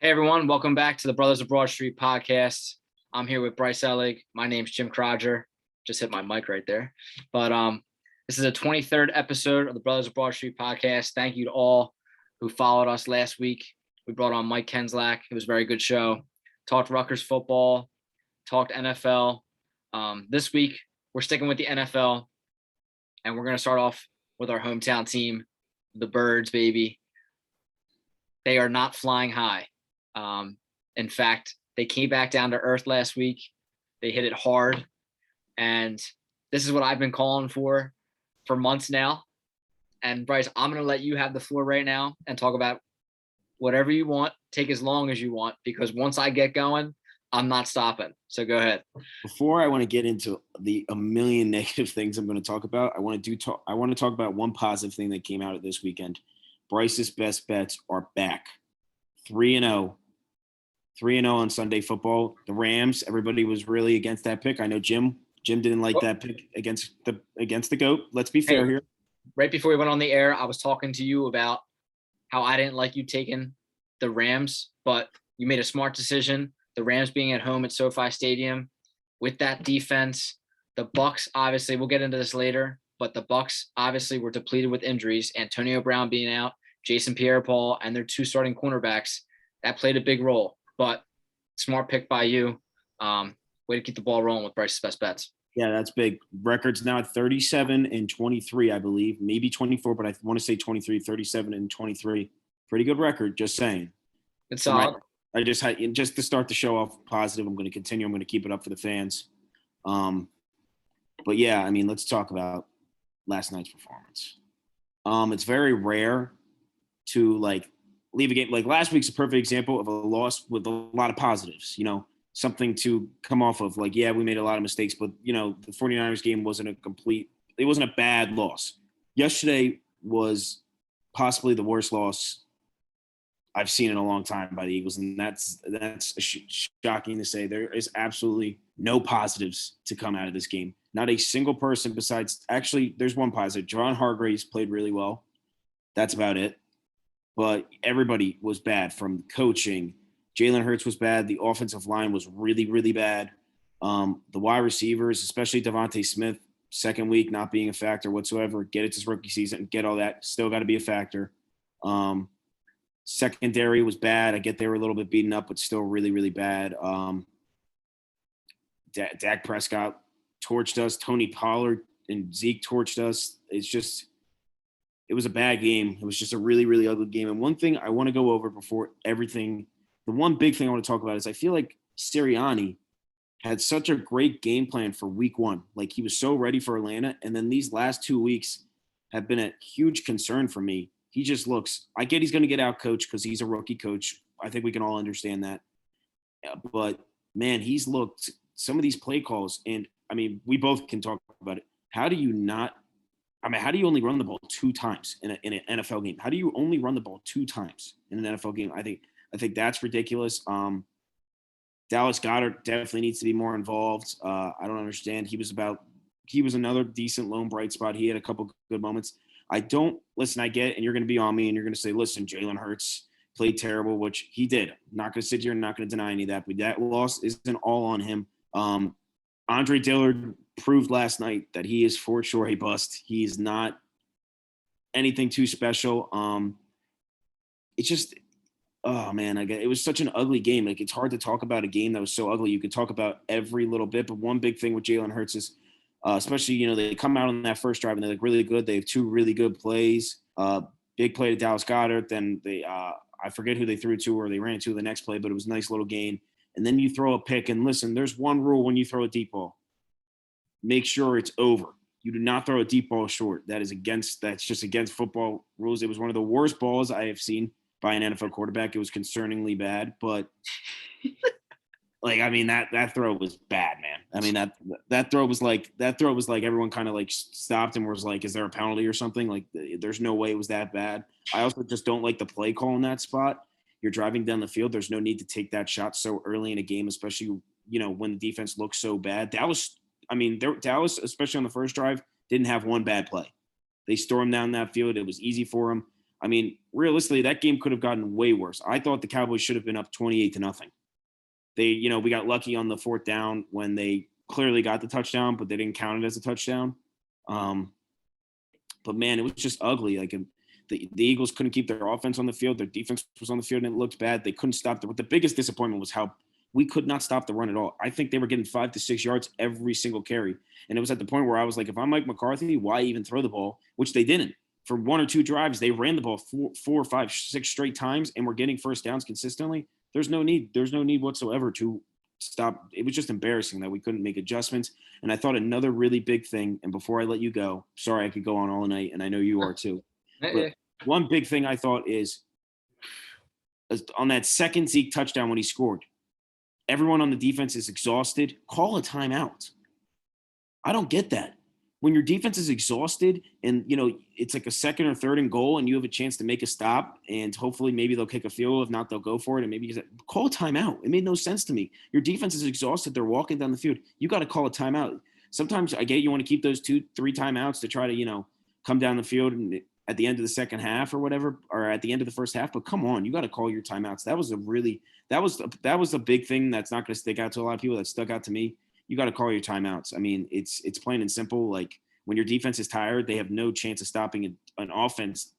Hey everyone, welcome back to the Brothers of Broad Street podcast. I'm here with Bryce Ellig. My name's Jim Croger. Just hit my mic right there. But this is the 23rd episode of the Brothers of Broad Street podcast. Thank you to all who followed us last week. We brought on Mike Kenslack. It was a very good show. Talked Rutgers football, talked NFL. This week, we're sticking with the NFL, and we're going to start off with our hometown team, the Birds, baby. They are not flying high. In fact, they came back down to earth last week. They hit it hard. And this is what I've been calling for months now. And Bryce, I'm going to let you have the floor right now and talk about whatever you want. Take as long as you want, because once I get going, I'm not stopping. So go ahead. Before I want to get into a million negative things I'm going to talk about, I want to talk about one positive thing that came out of this weekend. Bryce's best bets are back. 3-0. 3-0 on Sunday football. The Rams, everybody was really against that pick. I know Jim didn't like that pick against the GOAT. Let's be fair here. Right before we went on the air, I was talking to you about how I didn't like you taking the Rams, but you made a smart decision. The Rams being at home at SoFi Stadium with that defense. The Bucs, obviously, we'll get into this later, but the Bucs obviously were depleted with injuries. Antonio Brown being out, Jason Pierre-Paul, and their two starting cornerbacks, that played a big role. But smart pick by you. Way to keep the ball rolling with Bryce's best bets. Yeah, that's big. Records now at 37-23, I believe. Maybe 24, but I want to say 23, 37-23. Pretty good record, just saying. It's solid. I just to start the show off positive. I'm going to continue. I'm going to keep it up for the fans. But yeah, I mean, let's talk about last night's performance. It's very rare to leave a game. Like last week's a perfect example of a loss with a lot of positives, something to come off of. Like, yeah, we made a lot of mistakes, but the 49ers game wasn't a bad loss. Yesterday was possibly the worst loss I've seen in a long time by the Eagles, and that's shocking to say. There is absolutely no positives to come out of this game. Not a single person besides, actually, there's one positive. Javon Hargraves played really well. That's about it. But everybody was bad, from coaching. Jalen Hurts was bad. The offensive line was really, really bad. The wide receivers, especially Devontae Smith, second week not being a factor whatsoever. Get it to his rookie season, get all that. Still got to be a factor. Secondary was bad. I get they were a little bit beaten up, but still really, really bad. Dak Prescott torched us. Tony Pollard and Zeke torched us. It was a bad game. It was just a really, really ugly game. And one thing I want to go over before everything, the one big thing I want to talk about is I feel like Sirianni had such a great game plan for week one. Like, he was so ready for Atlanta. And then these last 2 weeks have been a huge concern for me. He just looks – I get he's going to get out coached because he's a rookie coach. I think we can all understand that. But, man, he's looked – some of these play calls, and, I mean, we both can talk about it. How do you only run the ball 2 times in an NFL game? How do you only run the ball 2 times in an NFL game? I think that's ridiculous. Dallas Goedert definitely needs to be more involved. I don't understand. He was another decent lone bright spot. He had a couple good moments. I get, and you're going to be on me, and you're going to say, listen, Jalen Hurts played terrible, which he did. I'm not going to sit here and not going to deny any of that, but that loss isn't all on him. Andre Dillard proved last night that he is for sure a bust. He's not anything too special. It's just, oh man, it was such an ugly game. Like, it's hard to talk about a game that was so ugly. You could talk about every little bit, but one big thing with Jalen Hurts is, especially, they come out on that first drive and they're really good. They have 2 really good plays. Big play to Dallas Goedert. Then I forget who they threw to or they ran to the next play, but it was a nice little gain. And then you throw a pick. And listen, there's one rule when you throw a deep ball. Make sure it's over. You do not throw a deep ball short. That's just against football rules. It was one of the worst balls I have seen by an NFL quarterback. It was concerningly bad, but that throw was bad, man. I mean, that throw was like everyone kind of stopped and was like, is there a penalty or something? Like, there's no way it was that bad. I also just don't like the play call in that spot. You're driving down the field. There's no need to take that shot so early in a game, especially, when the defense looks so bad. Dallas, especially on the first drive, didn't have one bad play. They stormed down that field. It was easy for them. I mean, realistically, that game could have gotten way worse. I thought the Cowboys should have been up 28-0. We got lucky on the fourth down when they clearly got the touchdown, but they didn't count it as a touchdown. But man, it was just ugly. Like the Eagles couldn't keep their offense on the field. Their defense was on the field and it looked bad. They couldn't stop the biggest disappointment was how we could not stop the run at all. I think they were getting 5 to 6 yards every single carry. And it was at the point where I was like, if I'm Mike McCarthy, why even throw the ball? Which they didn't. For 1 or 2 drives, they ran the ball 4, 5, 6 straight times and we're getting first downs consistently. There's no need whatsoever to stop. It was just embarrassing that we couldn't make adjustments. And I thought another really big thing, and before I let you go, sorry, I could go on all night, and I know you are too. But one big thing I thought is on that second Zeke touchdown when he scored, everyone on the defense is exhausted. Call a timeout. I don't get that. When your defense is exhausted and, it's like a second or third and goal and you have a chance to make a stop and hopefully maybe they'll kick a field goal. If not, they'll go for it. And maybe call a timeout. It made no sense to me. Your defense is exhausted. They're walking down the field. You got to call a timeout. Sometimes I get you want to keep those 2-3 timeouts to try to, come down the field and at the end of the second half or whatever, or at the end of the first half. But come on, you got to call your timeouts. That was a big thing that's not going to stick out to a lot of people. That stuck out to me. You got to call your timeouts. I mean, it's plain and simple. Like when your defense is tired, they have no chance of stopping an offense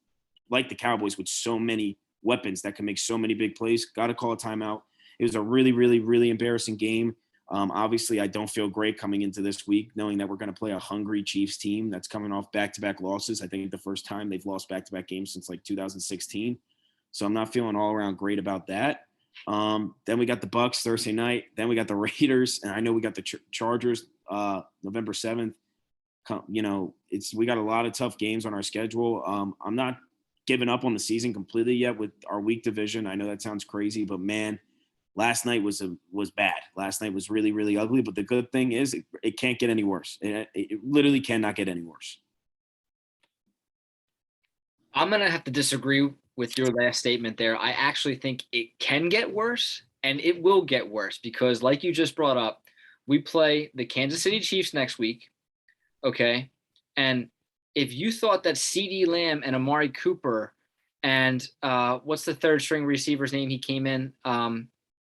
like the Cowboys with so many weapons that can make so many big plays. Got to call a timeout. It was a really, really, really embarrassing game. Obviously, I don't feel great coming into this week, knowing that we're going to play a hungry Chiefs team that's coming off back-to-back losses. I think the first time they've lost back-to-back games since like 2016. So I'm not feeling all around great about that. Then we got the Bucs Thursday night. Then we got the Raiders, and I know we got the Chargers November 7th. We got a lot of tough games on our schedule. I'm not giving up on the season completely yet with our weak division. I know that sounds crazy, but man, last night was bad. Last night was really, really ugly. But the good thing is it can't get any worse. It literally cannot get any worse. I'm going to have to disagree with your last statement there. I actually think it can get worse, and it will get worse because, like you just brought up, we play the Kansas City Chiefs next week, okay? And if you thought that CeeDee Lamb and Amari Cooper and what's the third string receiver's name? He came in.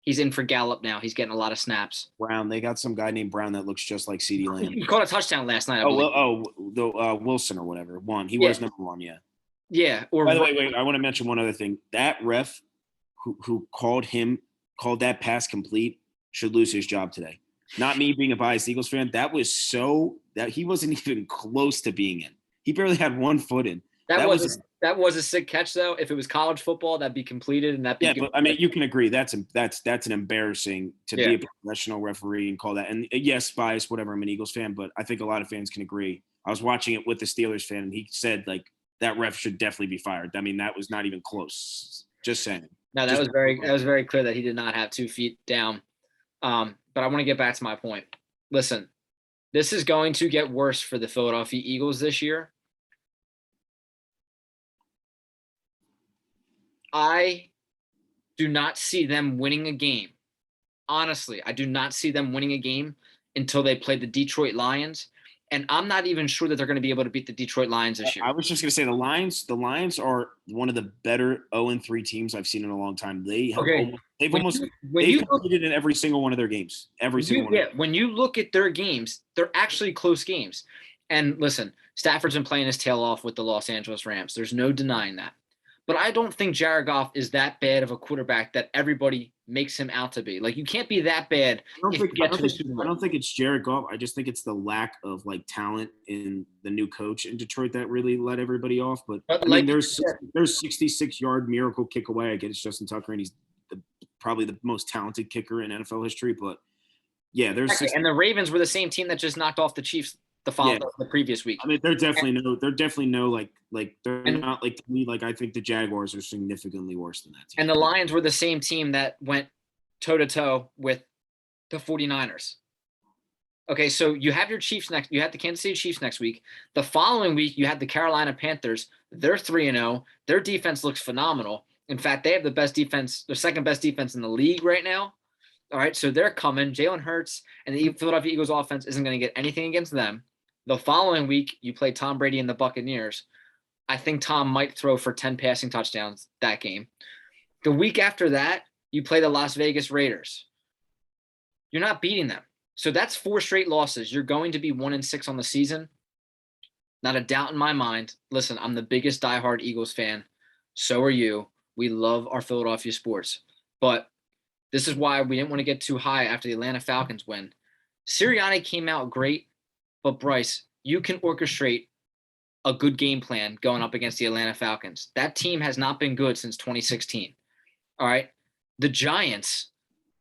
He's in for Gallup now. He's getting a lot of snaps. Brown. They got some guy named Brown that looks just like CeeDee Lamb. He caught a touchdown last night. Wilson or whatever. He was number 1, yeah. Yeah. By the way, wait, I want to mention one other thing. That ref who called that pass complete should lose his job today. Not me being a biased Eagles fan. That was that he wasn't even close to being in. He barely had 1 foot in. That was a sick catch though. If it was college football, that'd be completed and that'd be but I mean, you can agree that's an embarrassing to be a professional referee and call that. And yes, bias, whatever. I'm an Eagles fan, but I think a lot of fans can agree. I was watching it with the Steelers fan, and he said like that ref should definitely be fired. I mean, that was not even close. Just saying. No, that was very clear that he did not have 2 feet down. But I want to get back to my point. Listen, this is going to get worse for the Philadelphia Eagles this year. I do not see them winning a game. Honestly, I do not see them winning a game until they play the Detroit Lions. And I'm not even sure that they're going to be able to beat the Detroit Lions this year. I was just going to say the Lions are one of the better 0-3 teams I've seen in a long time. They've competed in every single one of their games. When you look at their games, they're actually close games. And listen, Stafford's been playing his tail off with the Los Angeles Rams. There's no denying that. But I don't think Jared Goff is that bad of a quarterback that everybody makes him out to be. Like, you can't be that bad. I don't think it's Jared Goff. I just think it's the lack of like talent in the new coach in Detroit that really let everybody off. But I mean, there's 66-yard miracle kick away against Justin Tucker, and he's probably the most talented kicker in NFL history. But yeah, and the Ravens were the same team that just knocked off the Chiefs the previous week. I mean, they're definitely not like to me. Like, I think the Jaguars are significantly worse than that team. And the Lions were the same team that went toe to toe with the 49ers. Okay, so you have your Chiefs next. You have the Kansas City Chiefs next week. The following week, you have the Carolina Panthers. They're 3-0. Their defense looks phenomenal. In fact, they have the best defense, the second best defense in the league right now. All right, so they're coming. Jalen Hurts and the Philadelphia Eagles offense isn't going to get anything against them. The following week, you play Tom Brady and the Buccaneers. I think Tom might throw for 10 passing touchdowns that game. The week after that, you play the Las Vegas Raiders. You're not beating them. So that's 4 straight losses. You're going to be 1-6 on the season. Not a doubt in my mind. Listen, I'm the biggest diehard Eagles fan. So are you. We love our Philadelphia sports. But this is why we didn't want to get too high after the Atlanta Falcons win. Sirianni came out great, but Bryce, you can orchestrate a good game plan going up against the Atlanta Falcons. That team has not been good since 2016. All right. The Giants,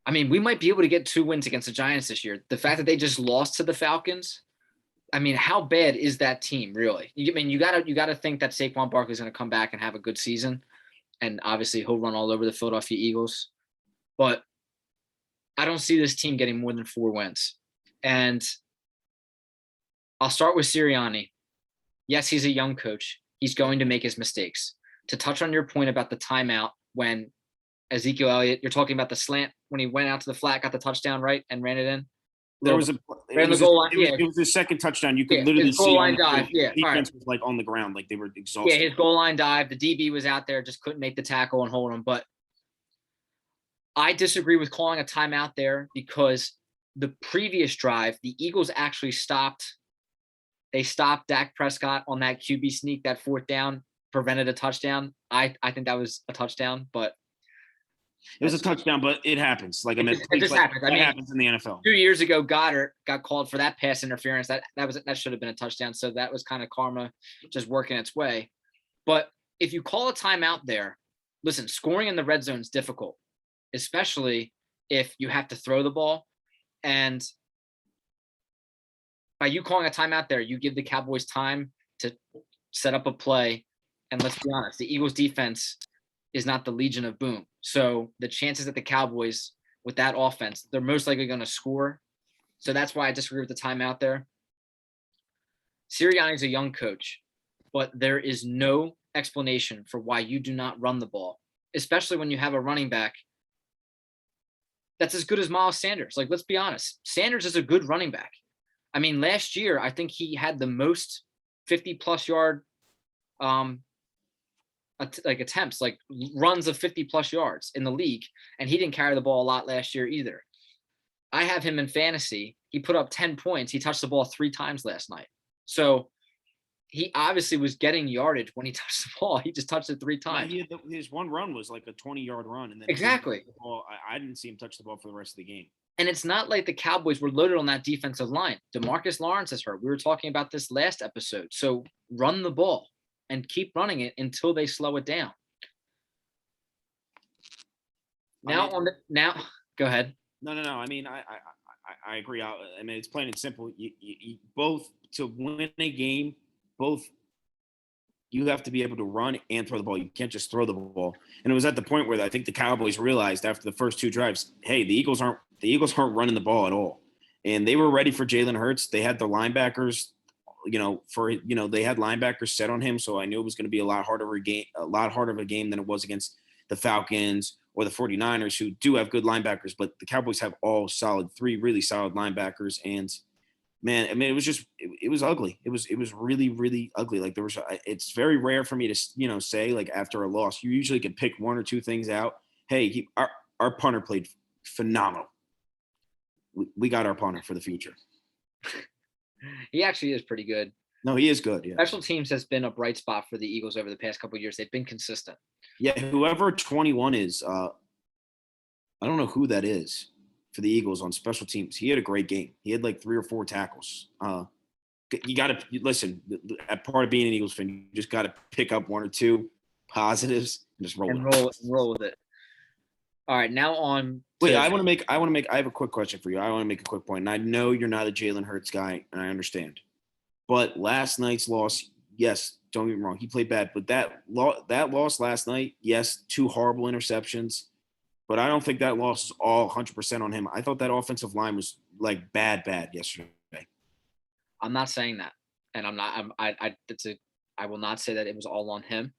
I mean, we might be able to get 2 wins against the Giants this year. The fact that they just lost to the Falcons, I mean, how bad is that team really? I mean, you gotta think that Saquon Barkley is going to come back and have a good season, and obviously he'll run all over the Philadelphia Eagles. But I don't see this team getting more than 4 wins. And I'll start with Sirianni. Yes, he's a young coach. He's going to make his mistakes. To touch on your point about the timeout when Ezekiel Elliott, you're talking about the slant when he went out to the flat, got the touchdown, right, and ran it in? There was ran the goal line. It was the second touchdown. You could literally his goal see line dive. the Yeah, defense was like on the ground, like they were exhausted. Yeah, his goal line dive. The DB was out there, just couldn't make the tackle and hold him. But I disagree with calling a timeout there because the previous drive, the Eagles actually stopped. They stopped Dak Prescott on that QB sneak, that 4th down, prevented a touchdown. I think that was a touchdown, but it was a touchdown, but it happens. Like it just happens. I mean, happens in the NFL. 2 years ago, Goddard got called for that pass interference. That should have been a touchdown. So that was kind of karma just working its way. But if you call a timeout there, listen, scoring in the red zone is difficult, especially if you have to throw the ball. And by you calling a timeout there, you give the Cowboys time to set up a play. And let's be honest, the Eagles defense is not the Legion of Boom. So the chances that the Cowboys, with that offense, they're most likely going to score. So that's why I disagree with the timeout there. Sirianni's a young coach, but there is no explanation for why you do not run the ball, especially when you have a running back that's as good as Miles Sanders. Like, let's be honest. Sanders is a good running back. I mean, last year, I think he had the most 50-plus yard attempts, like runs of 50-plus yards in the league, and he didn't carry the ball a lot last year either. I have him in fantasy. He put up 10 points. He touched the ball 3 times last night. So he obviously was getting yardage when he touched the ball. He just touched it 3 times. His one run was like a 20-yard run. And then exactly. I didn't see him touch the ball for the rest of the game. And it's not like the Cowboys were loaded on that defensive line. DeMarcus Lawrence is hurt. We were talking about this last episode. So run the ball and keep running it until they slow it down. Now go ahead. No. I mean, I agree. I mean, it's plain and simple. You both to win a game, you have to be able to run and throw the ball. You can't just throw the ball. And it was at the point where I think the Cowboys realized after the first 2 drives, hey, the Eagles aren't running the ball at all. And they were ready for Jalen Hurts. They had the linebackers, they had linebackers set on him. So I knew it was going to be a lot harder of a game than it was against the Falcons or the 49ers, who do have good linebackers, but the Cowboys have all 3 really solid linebackers. And man, I mean, it was ugly. It was really, really ugly. Like it's very rare for me to, say like after a loss, you usually can pick 1 or 2 things out. Hey, our punter played phenomenal. We got our punter for the future. He actually is pretty good. No, he is good. Yeah. Special teams has been a bright spot for the Eagles over the past couple of years. They've been consistent. Yeah, whoever 21 is, I don't know who that is for the Eagles on special teams. He had a great game. He had like 3 or 4 tackles. You got to listen. At part of being an Eagles fan, you just got to pick up 1 or 2 positives and just roll with it. All right, now on. Wait, I have a quick question for you. I want to make a quick point. And I know you're not a Jalen Hurts guy, and I understand. But last night's loss, yes, don't get me wrong, he played bad. But that loss last night, yes, 2 horrible interceptions. But I don't think that loss is all 100% on him. I thought that offensive line was like bad yesterday. I'm not saying that, and I'm not. I will not say that it was all on him.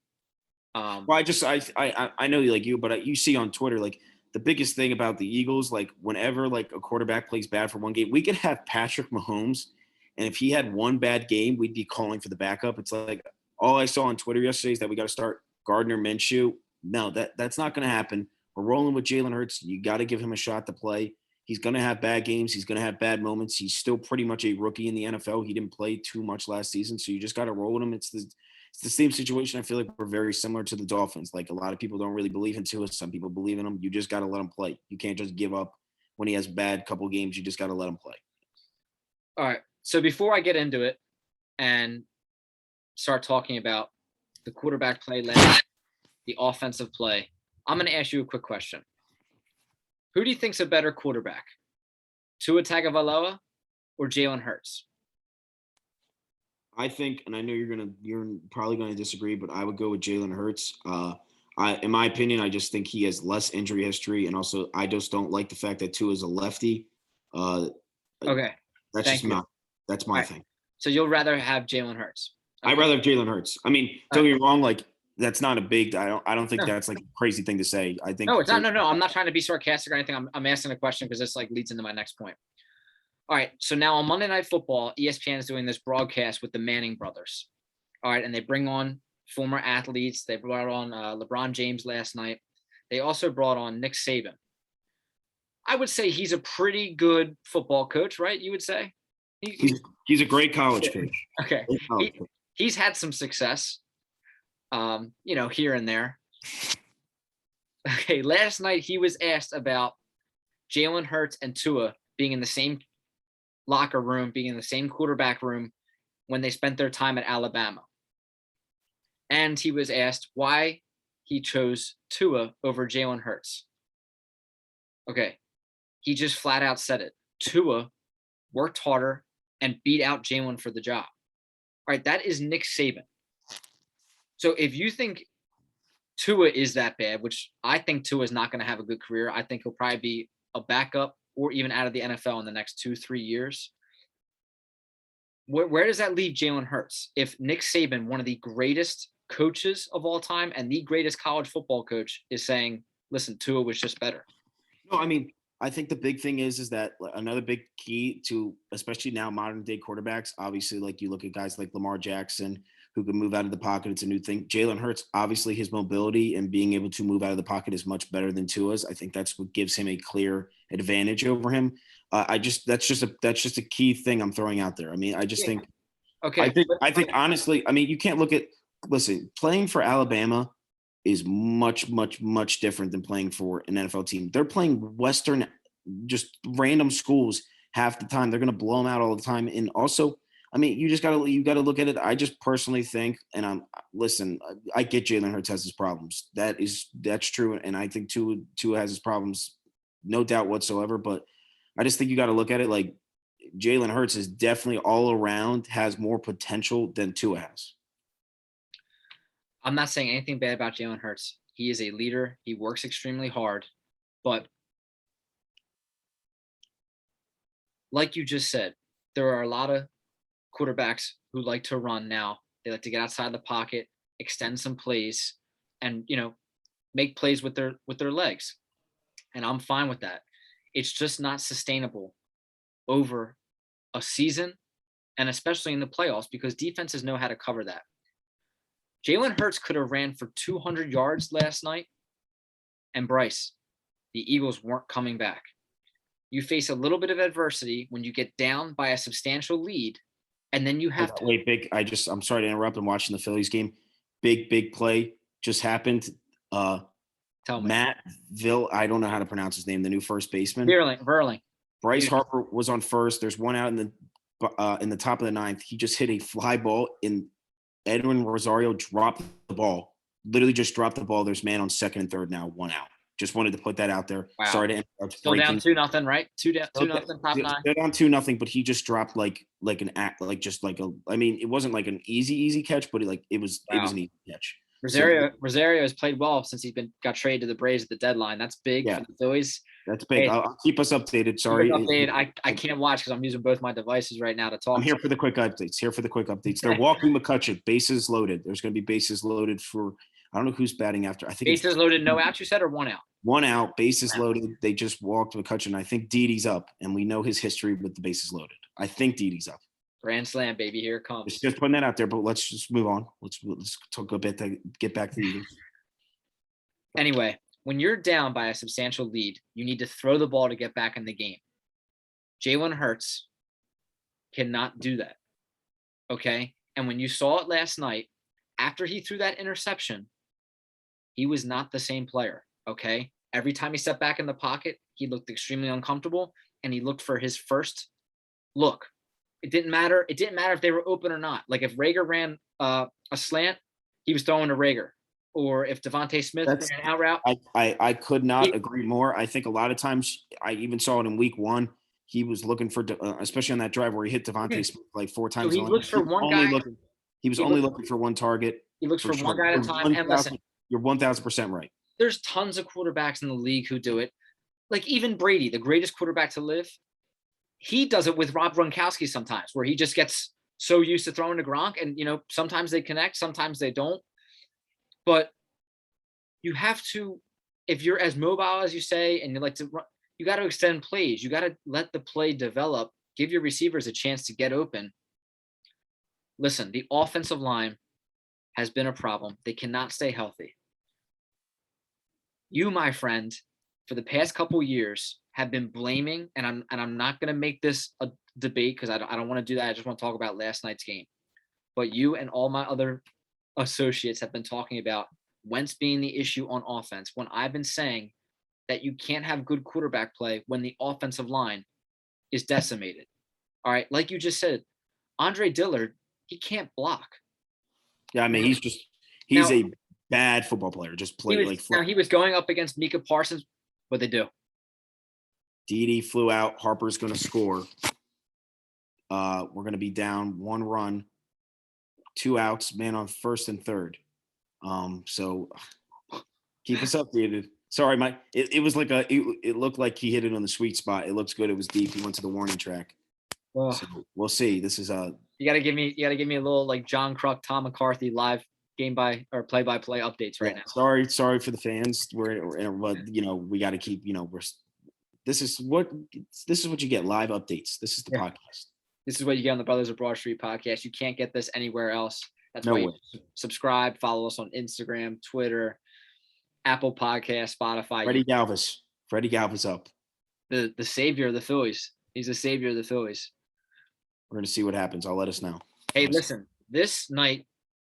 Well, I know like you, but you see on Twitter like the biggest thing about the Eagles, like whenever like a quarterback plays bad for one game, we could have Patrick Mahomes, and if he had one bad game, we'd be calling for the backup. It's like all I saw on Twitter yesterday is that we got to start Gardner Minshew. No, that's not going to happen. We're rolling with Jalen Hurts. You got to give him a shot to play. He's going to have bad games. He's going to have bad moments. He's still pretty much a rookie in the NFL. He didn't play too much last season, so you just got to roll with him. It's the same situation. I feel like we're very similar to the Dolphins. Like, a lot of people don't really believe in Tua. Some people believe in him. You just got to let him play. You can't just give up when he has bad couple games. You just got to let him play. All right. So before I get into it and start talking about the quarterback play, the offensive play, I'm going to ask you a quick question. Who do you think's a better quarterback, Tua Tagovailoa or Jalen Hurts? I think, and I know you're probably gonna disagree, but I would go with Jalen Hurts. In my opinion, I just think he has less injury history, and also I just don't like the fact that Tua is a lefty. Okay, that's my thing. So you'll rather have Jalen Hurts? Okay. I'd rather have Jalen Hurts. I mean, don't get me wrong, like, that's not a big. I don't think that's like a crazy thing to say. I think no, it's not. No. I'm not trying to be sarcastic or anything. I'm asking a question because this like leads into my next point. All right. So now on Monday Night Football, ESPN is doing this broadcast with the Manning brothers. All right, and they bring on former athletes. They brought on LeBron James last night. They also brought on Nick Saban. I would say he's a pretty good football coach, right? You would say he's a great college coach. Okay, he's had some success. Here and there. Okay, last night he was asked about Jalen Hurts and Tua being in the same locker room, being in the same quarterback room when they spent their time at Alabama. And he was asked why he chose Tua over Jalen Hurts. Okay, he just flat out said it. Tua worked harder and beat out Jalen for the job. All right, that is Nick Saban. So if you think Tua is that bad, which I think Tua is not going to have a good career, I think he'll probably be a backup or even out of the NFL in the next 2-3 years. Where does that leave Jalen Hurts? If Nick Saban, one of the greatest coaches of all time and the greatest college football coach, is saying, listen, Tua was just better. No, I mean, I think the big thing is that another big key to, especially now, modern day quarterbacks, obviously, like you look at guys like Lamar Jackson, who can move out of the pocket. It's a new thing. Jalen Hurts, obviously his mobility and being able to move out of the pocket is much better than Tua's. I think that's what gives him a clear advantage over him. That's just a key thing I'm throwing out there. I mean, I just think, okay. I think honestly, I mean, you can't listen, playing for Alabama is much, much, much different than playing for an NFL team. They're playing Western, just random schools half the time. They're going to blow them out all the time. And also, I mean, you got to look at it. I just personally think, and I get Jalen Hurts has his problems. That's true. And I think Tua has his problems, no doubt whatsoever. But I just think you got to look at it like Jalen Hurts is definitely all around has more potential than Tua has. I'm not saying anything bad about Jalen Hurts. He is a leader. He works extremely hard. But like you just said, there are a lot of quarterbacks who like to run now. They like to get outside the pocket, extend some plays, and make plays with their legs. And I'm fine with that. It's just not sustainable over a season, and especially in the playoffs, because defenses know how to cover that. Jalen Hurts could have ran for 200 yards last night, and Bryce, the Eagles weren't coming back. You face a little bit of adversity when you get down by a substantial lead, and then you have to wait. I'm sorry to interrupt. I'm watching the Phillies game. Big play just happened. Tell me. Matt Ville, I don't know how to pronounce his name, the new first baseman. Verling. Bryce Harper was on first. There's one out in the top of the ninth. He just hit a fly ball, and Edwin Rosario dropped the ball. Literally just dropped the ball. There's man on second and third now, one out. Just wanted to put that out there. Wow. Sorry to interrupt. Still down 2-0, right? 2-0, top nine. They're down 2-0, but he just dropped it wasn't like an easy catch, but it was an easy catch. Rosario has played well since got traded to the Braves at the deadline. That's big for the Phillies. That's big. Hey, I'll keep us updated. Sorry. I can't watch because I'm using both my devices right now to talk. I'm here for the quick updates. They're walking McCutcheon. Bases loaded. There's going to be bases loaded for – I don't know who's batting after. I think bases loaded, no outs, you said, or one out? One out, bases loaded. They just walked McCutcheon. I think Didi's up, and we know his history with the bases loaded. I think Didi's up. Grand slam, baby. Here it comes. Just putting that out there, but let's just move on. Let's talk a bit to get back to the Eagles. Anyway, when you're down by a substantial lead, you need to throw the ball to get back in the game. Jalen Hurts cannot do that. Okay? And when you saw it last night, after he threw that interception, he was not the same player. Okay? Every time he stepped back in the pocket, he looked extremely uncomfortable, and he looked for his first look. It didn't matter. It didn't matter if they were open or not. Like if Rager ran a slant, he was throwing to Rager. Or if Devontae Smith ran an out route. I could not agree more. I think a lot of times, I even saw it in week 1, he was looking for, especially on that drive where he hit Devontae Smith like 4 times. So he looks for one guy. He was only looking for one target. He looks for one guy at a time. And listen, you're 1,000% right. There's tons of quarterbacks in the league who do it. Like even Brady, the greatest quarterback to live, he does it with Rob Gronkowski sometimes, where he just gets so used to throwing to Gronk, and sometimes they connect, sometimes they don't. But you have to, if you're as mobile as you say, and you like to run, you got to extend plays. You got to let the play develop. Give your receivers a chance to get open. Listen, the offensive line has been a problem. They cannot stay healthy. You, my friend, for the past couple years have been blaming, and I'm not going to make this a debate because I don't want to do that. I just want to talk about last night's game. But you and all my other associates have been talking about Wentz being the issue on offense, when I've been saying that you can't have good quarterback play when the offensive line is decimated. All right, like you just said, Andre Dillard, he can't block. Yeah, I mean, he's a bad football player. Just play he was going up against Micah Parsons. What'd they do? Dede flew out. Harper's going to score. We're going to be down 1 run, 2 outs, man on first and third. So keep us updated. Sorry, Mike. It was like it looked like he hit it on the sweet spot. It looks good. It was deep. He went to the warning track. Oh. So we'll see. This is you gotta give me a little like John Kruk, Tom McCarthy live play-by-play updates right now. Sorry for the fans. But we got to keep. This is what you get, live updates. This is the podcast. This is what you get on the Brothers of Broad Street podcast. You can't get this anywhere else. That's no why way. You subscribe, follow us on Instagram, Twitter, Apple Podcast, Spotify. Freddie Galvis up. The savior of the Phillies. He's the savior of the Phillies. We're going to see what happens. I'll let us know. Hey, listen, this night,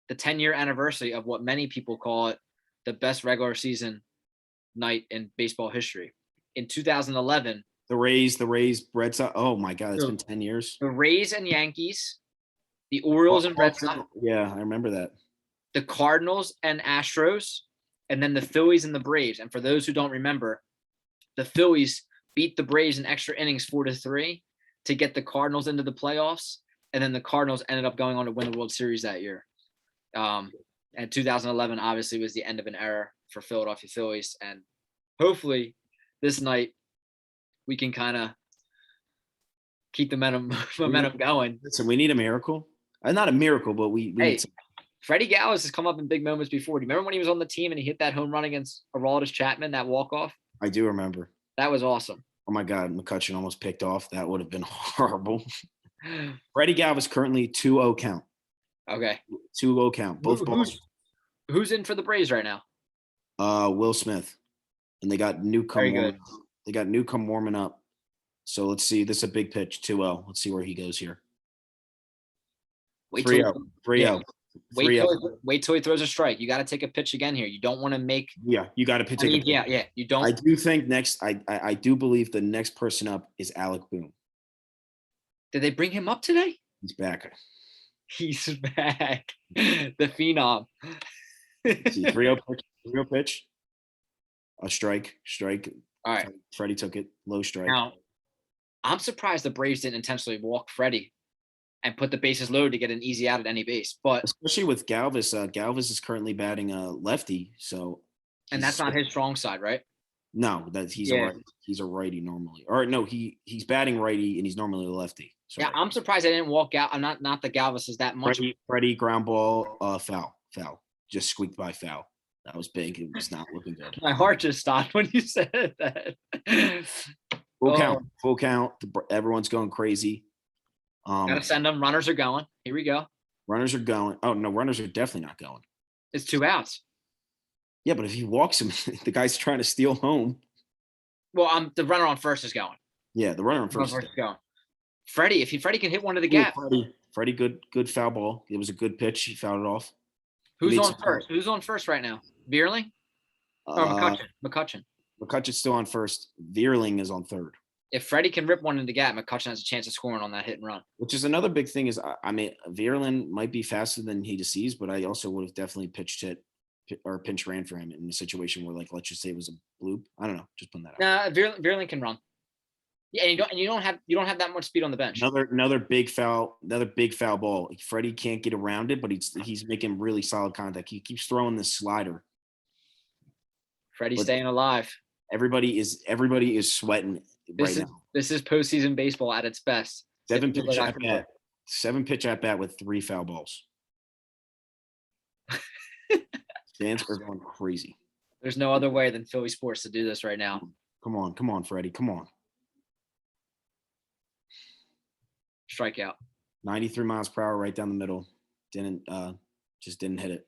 the 10-year anniversary of what many people call it the best regular season night in baseball history. In 2011, the Rays, Red Sox. Oh my God, it's been 10 years. The Rays and Yankees, the Orioles and Red Sox. Yeah, I remember that. The Cardinals and Astros, and then the Phillies and the Braves. And for those who don't remember, the Phillies beat the Braves in extra innings 4-3 to get the Cardinals into the playoffs. And then the Cardinals ended up going on to win the World Series that year. And 2011 obviously was the end of an era for Philadelphia Phillies. And hopefully this night we can kind of keep the momentum going. Listen, we need a miracle. Not a miracle, but we need some. Freddie Galvis has come up in big moments before. Do you remember when he was on the team and he hit that home run against Aroldis Chapman, that walk-off? I do remember. That was awesome. Oh, my God. McCutcheon almost picked off. That would have been horrible. Freddie Galvis currently 2-0 count. Okay. 2-0 count. Both balls. Who's in for the Braves right now? Will Smith. And they got Newcomb. They got Newcomb warming up. So let's see. This is a big pitch. 2-0. Let's see where he goes here. 3-0. 3-0. Wait till he throws a strike. You got to take a pitch again here. You don't want to make. Yeah, you got to pitch. Yeah. You don't. I do think next. I do believe the next person up is Alec Boone. Did they bring him up today? He's back. He's back. The phenom. 3-0 pitch. 3-0 pitch. A strike. All right. Freddie took it. Low strike. Now, I'm surprised the Braves didn't intentionally walk Freddie and put the bases loaded to get an easy out at any base. But especially with Galvis, Galvis is currently batting lefty, so and that's not his strong side, right? No, he's a righty normally. Or no, he's batting righty and he's normally a lefty. So yeah, I'm surprised I didn't walk out. I'm not the Galvis is that much. Freddie ground ball, foul, just squeaked by foul. That was big. It was not looking good. My heart just stopped when you said that. Full count. Everyone's going crazy. Gotta send them. Runners are going. Here we go. Runners are going. Oh no, runners are definitely not going. It's 2 outs. Yeah, but if he walks him, the guy's trying to steal home. Well, the runner on first is going. Yeah, the runner on Runner first. on first is going. Freddie, if Freddie can hit one to the Ooh, gap. Freddie, good foul ball. It was a good pitch. He fouled it off. Who's on first? Who's on first right now? Veerling or McCutchen? McCutchen's still on first. Veerling is on third. If Freddie can rip one in the gap, McCutchen has a chance of scoring on that hit and run. Which is another big thing is, I mean, Veerling might be faster than he sees, but I also would have definitely pitched hit or pinch ran for him in a situation where, like, let's just say it was a bloop. I don't know. Just putting that out. Nah, Veerling can run. Yeah, and you don't have that much speed on the bench. Another big foul ball. Freddie can't get around it, but he's making really solid contact. He keeps throwing this slider. Freddie's staying alive. Everybody is sweating right now. This is postseason baseball at its best. 7 pitch at bat with 3 foul balls. Fans are going crazy. There's no other way than Philly sports to do this right now. Come on, Freddie. Come on. Strikeout. 93 miles per hour right down the middle. Just didn't hit it.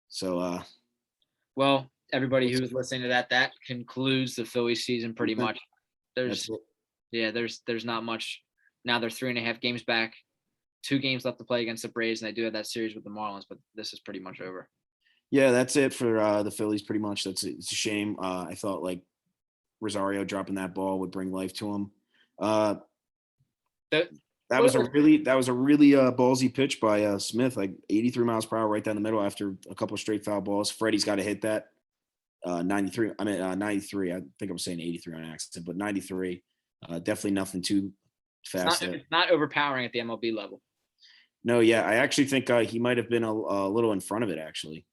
So well, everybody who's listening to that concludes the Phillies season pretty much. There's not much. Now they're 3.5 games back. 2 games left to play against the Braves, and they do have that series with the Marlins, but this is pretty much over. Yeah, that's it for the Phillies pretty much. It's a shame. I thought like Rosario dropping that ball would bring life to him. That was a really ballsy pitch by Smith, like 83 miles per hour right down the middle after a couple of straight foul balls. Freddie's got to hit that. 93. I think I'm saying 83 on accident, but 93. Definitely nothing too fast. It's not overpowering at the MLB level. No, yeah, I actually think he might have been a little in front of it actually,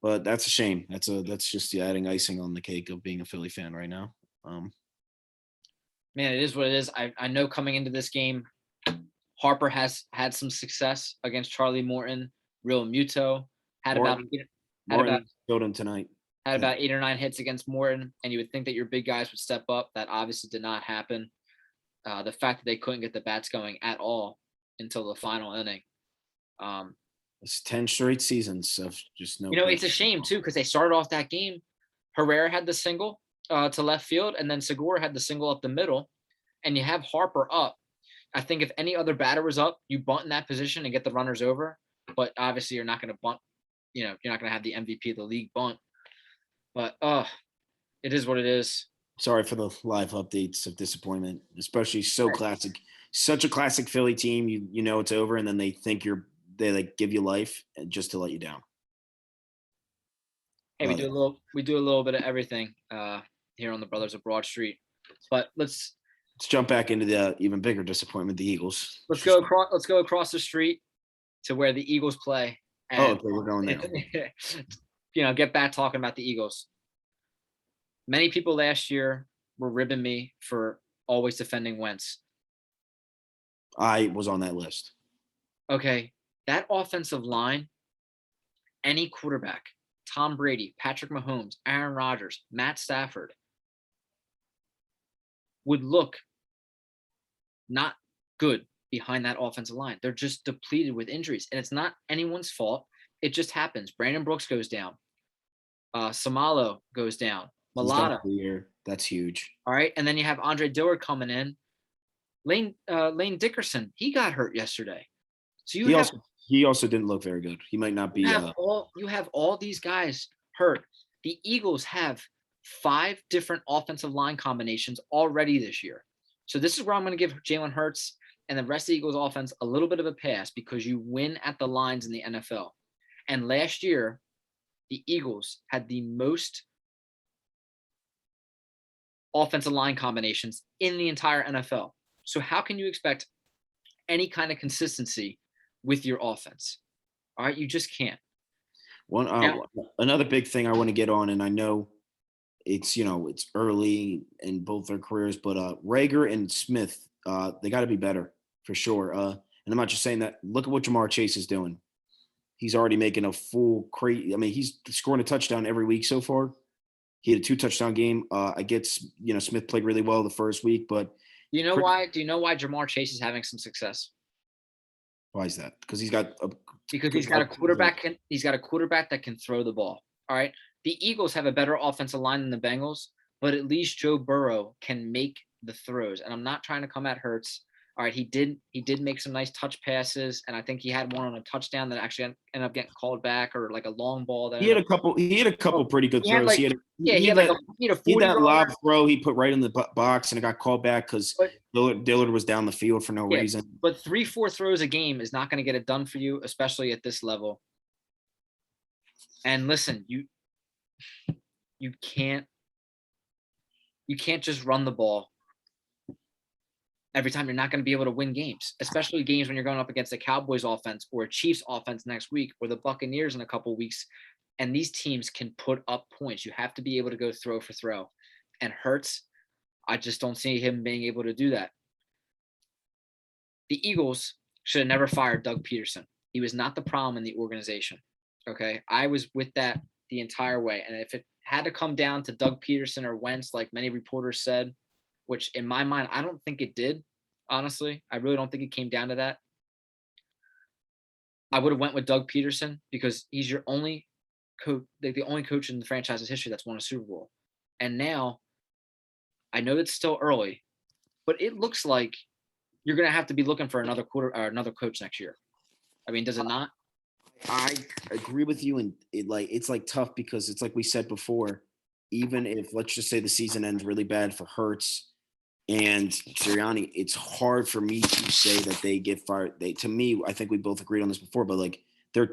but that's a shame. That's just adding icing on the cake of being a Philly fan right now. Man, it is what it is. I know coming into this game, Harper has had some success against Charlie Morton. Real Muto Morton killed him tonight. Had about 8 or 9 hits against Morton, and you would think that your big guys would step up. That obviously did not happen. The fact that they couldn't get the bats going at all until the final inning. It's 10 straight seasons of just no. It's a shame too because they started off that game. Herrera had the single to left field, and then Segura had the single up the middle, and you have Harper up. I think if any other batter was up, you bunt in that position and get the runners over. But obviously, you're not going to bunt. You're not going to have the MVP of the league bunt. But it is what it is. Sorry for the live updates of disappointment, especially classic, such a classic Philly team. You know it's over, and then they think they like give you life just to let you down. Hey, we do a little bit of everything here on the Brothers of Broad Street. But let's jump back into the even bigger disappointment, the Eagles. Let's go across the street to where the Eagles play. Okay, we're going there. Get back talking about the Eagles. Many people last year were ribbing me for always defending Wentz. I was on that list. Okay, that offensive line, any quarterback, Tom Brady, Patrick Mahomes, Aaron Rodgers, Matt Stafford, would look not good behind that offensive line. They're just depleted with injuries, and it's not anyone's fault. It just happens. Brandon Brooks goes down. Samalo goes down. Malata. That's huge. All right, and then you have Andre Dillard coming in. Lane Dickerson, he got hurt yesterday. So he also didn't look very good. He might not be. You have all these guys hurt. The Eagles have 5 different offensive line combinations already this year. So this is where I'm going to give Jalen Hurts and the rest of the Eagles offense a little bit of a pass because you win at the lines in the NFL. And last year, the Eagles had the most offensive line combinations in the entire NFL. So how can you expect any kind of consistency with your offense? All right, you just can't. Another big thing I want to get on, and I know it's early in both their careers, but Rager and Smith, they got to be better for sure. And I'm not just saying that. Look at what Jamar Chase is doing. He's already making a full crazy. I mean, he's scoring a touchdown every week so far. He had a 2 touchdown game. I get, Smith played really well the first week, but Do you know why? Do you know why Jamar Chase is having some success? Why is that? Because he's got a Because he's got a quarterback. He's got a quarterback that can throw the ball. All right. The Eagles have a better offensive line than the Bengals, but at least Joe Burrow can make the throws. And I'm not trying to come at Hurts. All right, he did make some nice touch passes, and I think he had one on a touchdown that actually ended up getting called back, or like a long ball that He had a couple. He had a couple pretty good throws. He had a 40 that lob throw he put right in the box, and it got called back because Dillard was down the field for no reason. But 3-4 throws a game is not going to get it done for you, especially at this level. And listen, you can't just run the ball every time. You're not going to be able to win games, especially games when you're going up against the Cowboys offense or Chiefs offense next week or the Buccaneers in a couple weeks. And these teams can put up points. You have to be able to go throw for throw. And Hurts, I just don't see him being able to do that. The Eagles should have never fired Doug Peterson. He was not the problem in the organization. Okay. I was with that the entire way. And if it had to come down to Doug Peterson or Wentz, like many reporters said, which in my mind, I don't think it did. Honestly, I really don't think it came down to that. I would have went with Doug Peterson because he's your only coach, like the only coach in the franchise's history that's won a Super Bowl. And now, I know it's still early, but it looks like you're going to have to be looking for another another coach next year. I mean, does it not? I agree with you, and it's tough because it's like we said before. Even if, let's just say, the season ends really bad for Hurts and Sirianni, it's hard for me to say that they get fired. To me, I think we both agreed on this before, but like they're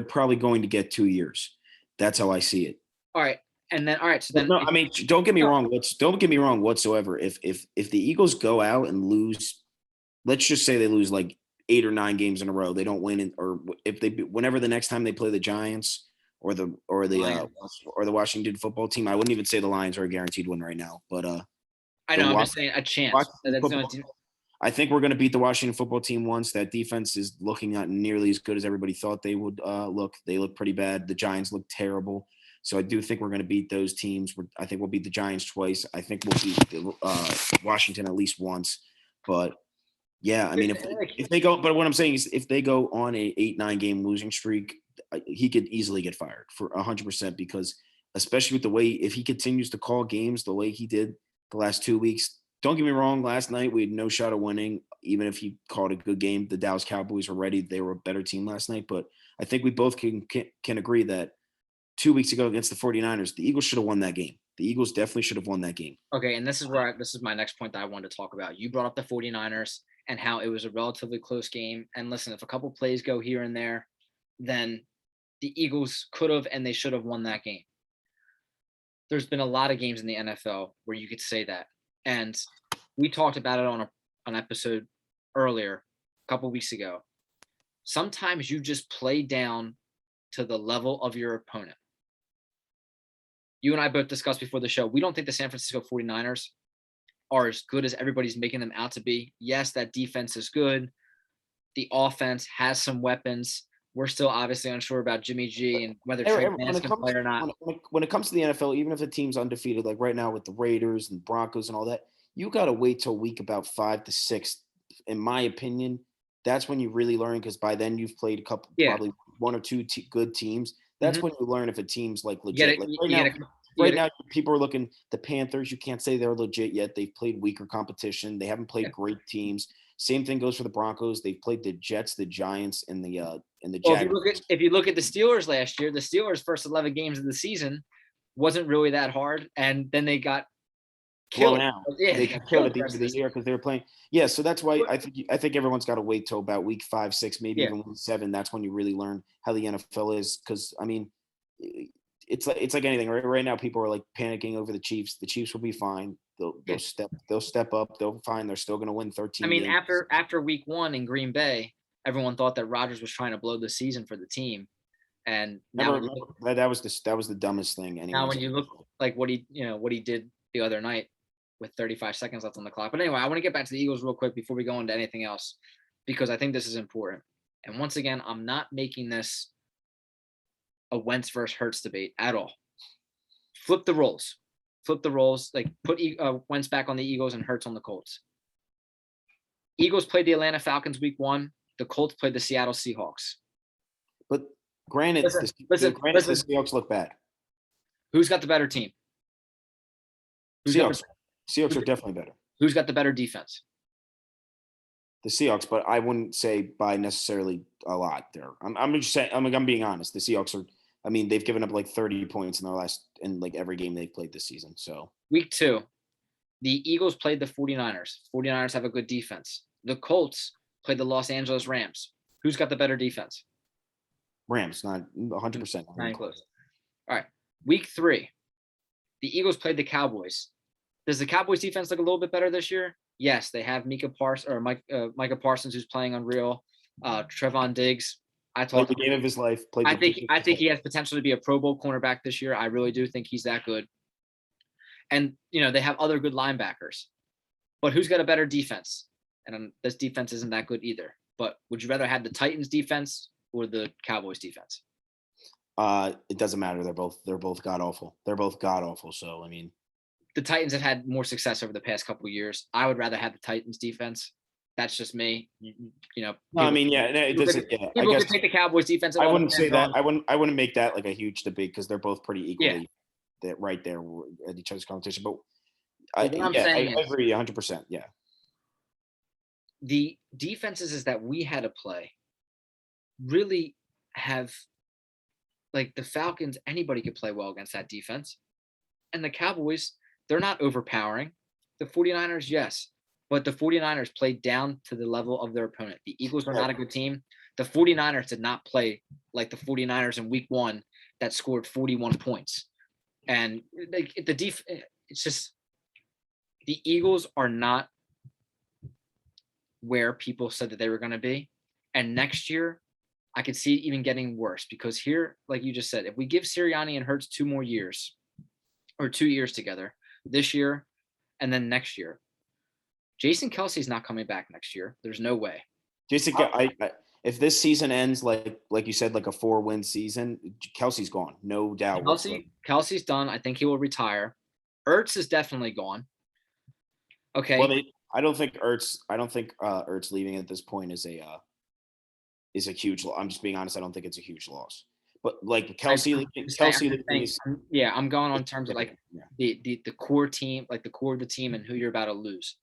probably going to get 2 years. That's how I see it. All right. And then, all right. So then, no, I mean, don't get me wrong. Don't get me wrong whatsoever. If the Eagles go out and lose, let's just say they lose like 8 or 9 games in a row, they don't win, or if whenever the next time they play the Giants or the Washington football team, I wouldn't even say the Lions are a guaranteed win right now, but I know I'm just saying a chance. I think we're going to beat the Washington football team once. That defense is looking not nearly as good as everybody thought they would look. They look pretty bad. The Giants look terrible. So I do think we're going to beat those teams. I think we'll beat the Giants twice. I think we'll beat Washington at least once. But yeah, I mean, if they go, but what I'm saying is, if they go on a 8-9 game losing streak, he could easily get fired for 100%, because especially with the way, if he continues to call games the way he did the last 2 weeks. Don't get me wrong. Last night we had no shot of winning, even if he called a good game. The Dallas Cowboys were ready; they were a better team last night. But I think we both can agree that 2 weeks ago against the 49ers, the Eagles should have won that game. The Eagles definitely should have won that game. Okay, and this is my next point that I wanted to talk about. You brought up the 49ers and how it was a relatively close game. And listen, if a couple plays go here and there, then the Eagles could have and they should have won that game. There's been a lot of games in the NFL where you could say that. And we talked about it on an episode earlier, a couple weeks ago. Sometimes you just play down to the level of your opponent. You and I both discussed before the show, we don't think the San Francisco 49ers are as good as everybody's making them out to be. Yes, that defense is good. The offense has some weapons. We're still obviously unsure about Jimmy G and whether Trey Lance can play or not. When it comes to the NFL, even if the team's undefeated, like right now with the Raiders and Broncos and all that, you got to wait till week about 5 to 6. In my opinion, that's when you really learn, because by then you've played probably 1 or 2 good teams. That's when you learn if a team's like legit. Right now, people are looking. The Panthers, you can't say they're legit yet. They've played weaker competition. They haven't played great teams. Same thing goes for the Broncos. They've played the Jets, the Giants, and the Jaguars. If you look at the Steelers last year, the Steelers' first 11 games of the season wasn't really that hard, and then they got killed. Well, now they got killed at the end of the year because they were playing. Yeah, so that's why I think everyone's got to wait till about week 5, 6, maybe even week 7. That's when you really learn how the NFL is. Because I mean, it's like anything. Right now, people are like panicking over the Chiefs. The Chiefs will be fine. They'll step up. They'll fine. They're still going to win 13. I mean, games. after week 1 in Green Bay, everyone thought that Rodgers was trying to blow the season for the team, and now that was the dumbest thing. Now when you look like what he did the other night with 35 seconds left on the clock. But anyway, I want to get back to the Eagles real quick before we go into anything else, because I think this is important. And once again, I'm not making this a Wentz versus Hurts debate at all. Flip the roles. flip the roles, like put Wentz back on the Eagles and Hurts on the Colts. Eagles played the Atlanta Falcons week 1. The Colts played the Seattle Seahawks. But granted, Listen, the Seahawks look bad. Who's got the better team? Seahawks are definitely better. Who's got the better defense? The Seahawks, but I wouldn't say by necessarily a lot there. I'm just saying. I'm being honest. The Seahawks are. I mean, they've given up like 30 points in like every game they've played this season. So week 2, the Eagles played the 49ers. 49ers have a good defense. The Colts played the Los Angeles Rams. Who's got the better defense? Rams, not 100%. Not close. All right. Week 3, the Eagles played the Cowboys. Does the Cowboys defense look a little bit better this year? Yes, they have Micah Parsons, who's playing unreal. Trevon Diggs. Played the game of his life. I think he has potential to be a Pro Bowl cornerback this year. I really do think he's that good. And they have other good linebackers. But who's got a better defense? And this defense isn't that good either. But would you rather have the Titans defense or the Cowboys defense? It doesn't matter. They're both god awful. So I mean, the Titans have had more success over the past couple of years. I would rather have the Titans defense. That's just me. I mean, yeah, it doesn't. Yeah, I guess take the Cowboys defense. I wouldn't say that. I wouldn't make that like a huge debate because they're both pretty equally right there at each other's competition. But I agree 100%. Yeah. The defenses that we had to play really have, like the Falcons, anybody could play well against that defense. And the Cowboys, they're not overpowering. The 49ers, yes. But the 49ers played down to the level of their opponent. The Eagles are not a good team. The 49ers did not play like the 49ers in week 1 that scored 41 points. And it's just the Eagles are not where people said that they were going to be. And next year, I could see it even getting worse because here, like you just said, if we give Sirianni and Hurts 2 more years or 2 years together, this year and then next year, Jason Kelce's not coming back next year. There's no way. Jason, if this season ends like you said, like a 4-win season, Kelce's gone, no doubt. Kelce's done. I think he will retire. Ertz is definitely gone. Okay. Well, I don't think Ertz leaving at this point is a huge loss. I'm just being honest. I don't think it's a huge loss. But like Kelce, I'm going on terms of like the core team, like the core of the team, and who you're about to lose.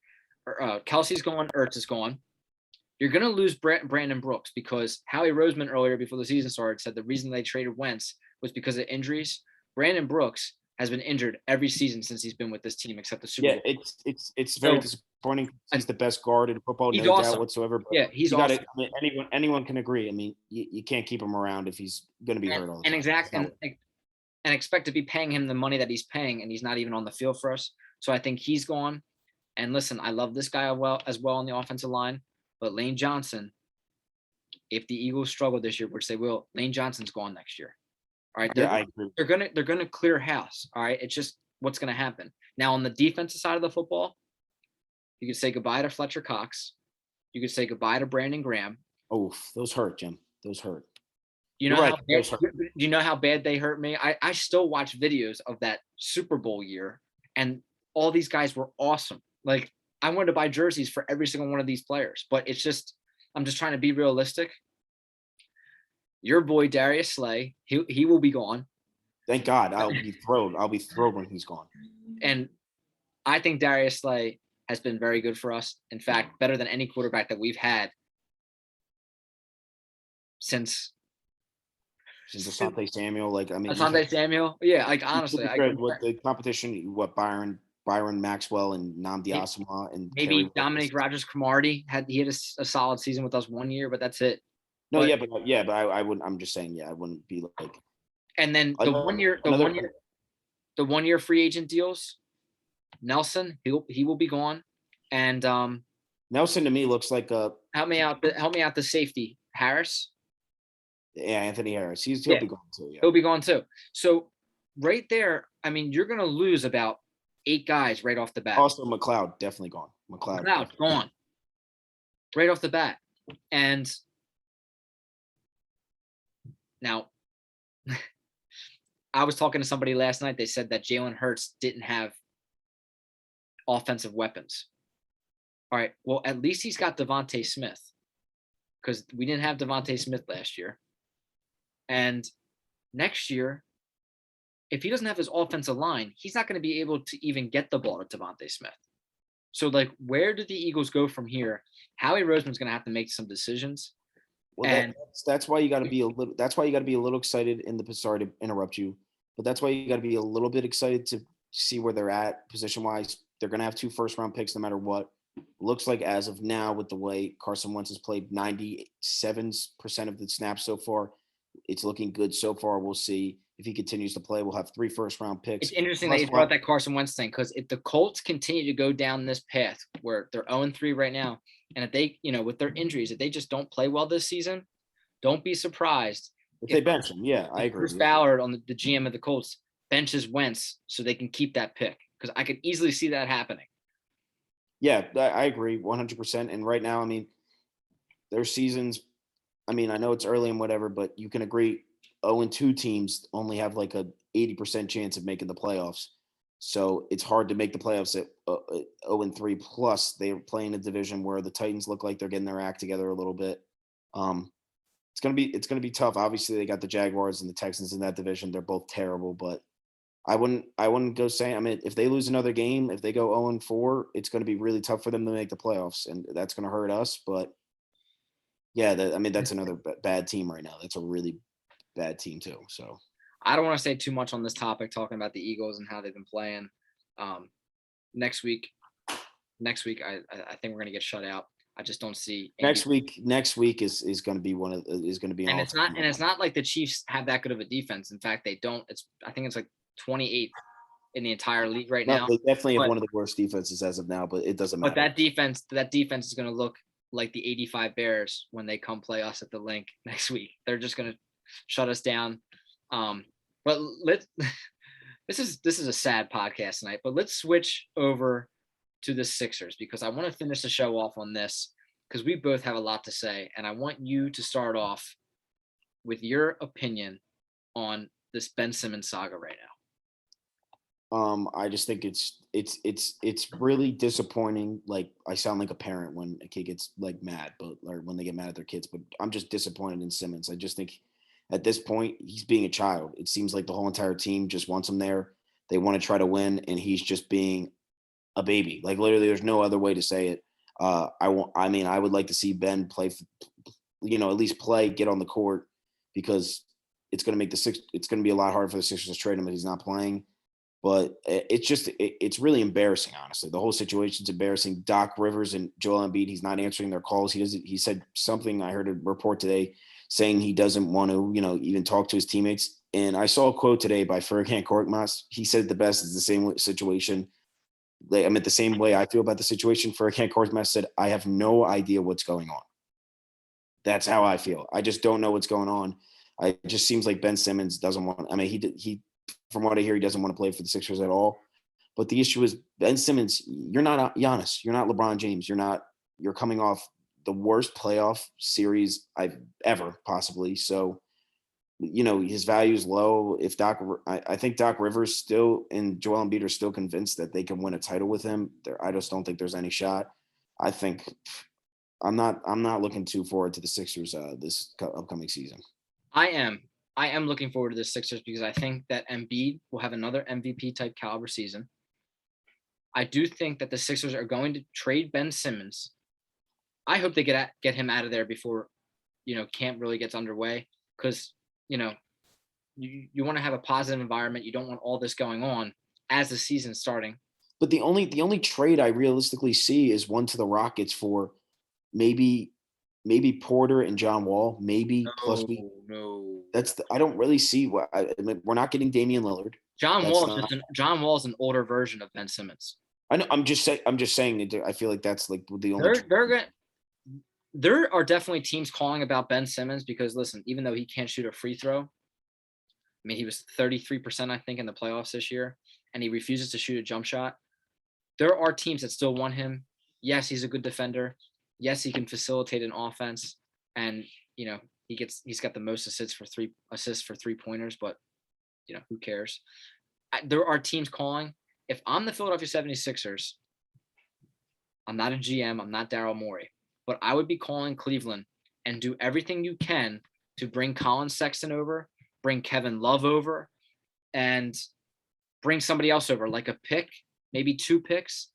Kelce's gone. Ertz is gone. You're going to lose Brandon Brooks because Howie Roseman earlier before the season started said the reason they traded Wentz was because of injuries. Brandon Brooks has been injured every season since he's been with this team, except the Super Bowl. Yeah, it's very disappointing. He's the best guard in football, no doubt whatsoever. But yeah, he's awesome. Anyone can agree. I mean, you can't keep him around if he's going to be hurt all the time. And expect to be paying him the money that he's paying, and he's not even on the field for us. So I think he's gone. And listen, I love this guy as well on the offensive line, but Lane Johnson, if the Eagles struggle this year, which they will, Lane Johnson's gone next year. All right. I agree. They're gonna clear house. All right. It's just what's gonna happen. Now on the defensive side of the football, you could say goodbye to Fletcher Cox. You could say goodbye to Brandon Graham. Oh, those hurt, Jim. Those hurt. Do you know how bad they hurt me? I still watch videos of that Super Bowl year, and all these guys were awesome. Like I wanted to buy jerseys for every single one of these players, but I'm just trying to be realistic. Your boy Darius Slay, he will be gone. Thank God. I'll be thrilled when he's gone. And I think Darius Slay has been very good for us. In fact, better than any quarterback that we've had since Asante Samuel. Asante Samuel. Yeah, like honestly, with the competition, Byron Maxwell and Nnamdi Asomugha and maybe Dominique Rodgers-Cromartie had a solid season with us 1 year, but that's it. No, but I wouldn't. I'm just saying, I wouldn't be like. And then the 1 year free agent deals, Nelson, he will be gone, and Nelson to me looks like a help me out the safety Harris. Yeah, Anthony Harris. He'll be gone too. Yeah. He'll be gone too. So right there, I mean, you're going to lose about 8 guys right off the bat. Also, McLeod definitely gone. McLeod gone right off the bat, and now I was talking to somebody last night. They said that Jalen Hurts didn't have offensive weapons. All right. Well, at least he's got Devontae Smith, because we didn't have Devontae Smith last year. And next year, if he doesn't have his offensive line, he's not going to be able to even get the ball to Devontae Smith. So, like, where do the Eagles go from here? Howie Roseman's going to have to make some decisions. Well, that's why you got to be a little. That's why you got to be a little excited. Sorry to interrupt you, but that's why you got to be a little bit excited to see where they're at position wise. They're going to have 2 first-round picks no matter what. Looks like as of now, with the way Carson Wentz has played 97% of the snaps so far, it's looking good so far. We'll see if he continues to play. We'll have 3 first-round picks. It's interesting that you brought that Carson Wentz thing, because if the Colts continue to go down this path where they're 0-3 right now, and if they, with their injuries, if they just don't play well this season, don't be surprised if they bench him. Yeah, I agree. Bruce Ballard, on the GM of the Colts, benches Wentz so they can keep that pick, because I could easily see that happening. Yeah, I agree 100%. And right now, I mean, their seasons, I mean, I know it's early and whatever, but you can agree 0-2 teams only have like a 80% chance of making the playoffs. So it's hard to make the playoffs at 0-3. Plus, they're playing a division where the Titans look like they're getting their act together a little bit. It's gonna be tough. Obviously, they got the Jaguars and the Texans in that division. They're both terrible, but I wouldn't go saying. I mean, if they lose another game, if they go 0-4, it's going to be really tough for them to make the playoffs, and that's going to hurt us. But yeah, that's another bad team right now. That's a really bad team too. So I don't want to say too much on this topic, talking about the Eagles and how they've been playing. Next week, I think we're going to get shut out. I just don't see next week is going to be and it's not like the Chiefs have that good of a defense. In fact, they don't. I think it's like 28th in the entire league right now. They definitely have one of the worst defenses as of now, but it doesn't matter. But that defense is going to look like the 85 Bears when they come play us at the Link next week. They're just going to shut us down. But this is a sad podcast tonight, but let's switch over to the Sixers, because I want to finish the show off on this, because we both have a lot to say, and I want you to start off with your opinion on this Ben Simmons saga right now. I just think it's really disappointing. Like, I sound like a parent when a kid gets like mad, or when they get mad at their kids, but I'm just disappointed in Simmons. I just think at this point he's being a child. It seems like the whole entire team just wants him there. They want to try to win, and he's just being a baby. Like, literally, there's no other way to say it. I would like to see Ben play, at least play, get on the court, because it's going to be a lot harder for the Sixers to trade him if he's not playing. But it's really embarrassing, honestly. The whole situation's embarrassing. Doc Rivers and Joel Embiid, he's not answering their calls. He said something, I heard a report today saying he doesn't want to, even talk to his teammates. And I saw a quote today by Furkan Korkmaz. He said the best is the same situation. The same way I feel about the situation. Furkan Korkmaz said, I have no idea what's going on. That's how I feel. I just don't know what's going on. It just seems like Ben Simmons doesn't want. I mean, he from what I hear, he doesn't want to play for the Sixers at all. But the issue is, Ben Simmons, you're not Giannis. You're not LeBron James. You're coming off the worst playoff series I've ever possibly. So, his value is low. If I think Doc Rivers still and Joel Embiid are still convinced that they can win a title with him. I just don't think there's any shot. I think I'm not looking too forward to the Sixers this upcoming season. I am looking forward to the Sixers, because I think that Embiid will have another MVP type caliber season. I do think that the Sixers are going to trade Ben Simmons. I hope they get him out of there before, camp really gets underway, because, you want to have a positive environment. You don't want all this going on as the season's starting. But the only trade I realistically see is one to the Rockets for maybe Porter and John Wall, I don't really see what we're not getting Damian Lillard. John Wall's an older version of Ben Simmons. I know. I'm just saying. I feel like that's like the only. There are definitely teams calling about Ben Simmons, because, listen, even though he can't shoot a free throw, I mean, he was 33%, I think, in the playoffs this year, and he refuses to shoot a jump shot. There are teams that still want him. Yes, he's a good defender. Yes, he can facilitate an offense, and he's got the most assists for three pointers. But who cares? There are teams calling. If I'm the Philadelphia 76ers, I'm not a GM, I'm not Daryl Morey, but I would be calling Cleveland and do everything you can to bring Colin Sexton over, bring Kevin Love over, and bring somebody else over, like a pick, maybe 2 picks.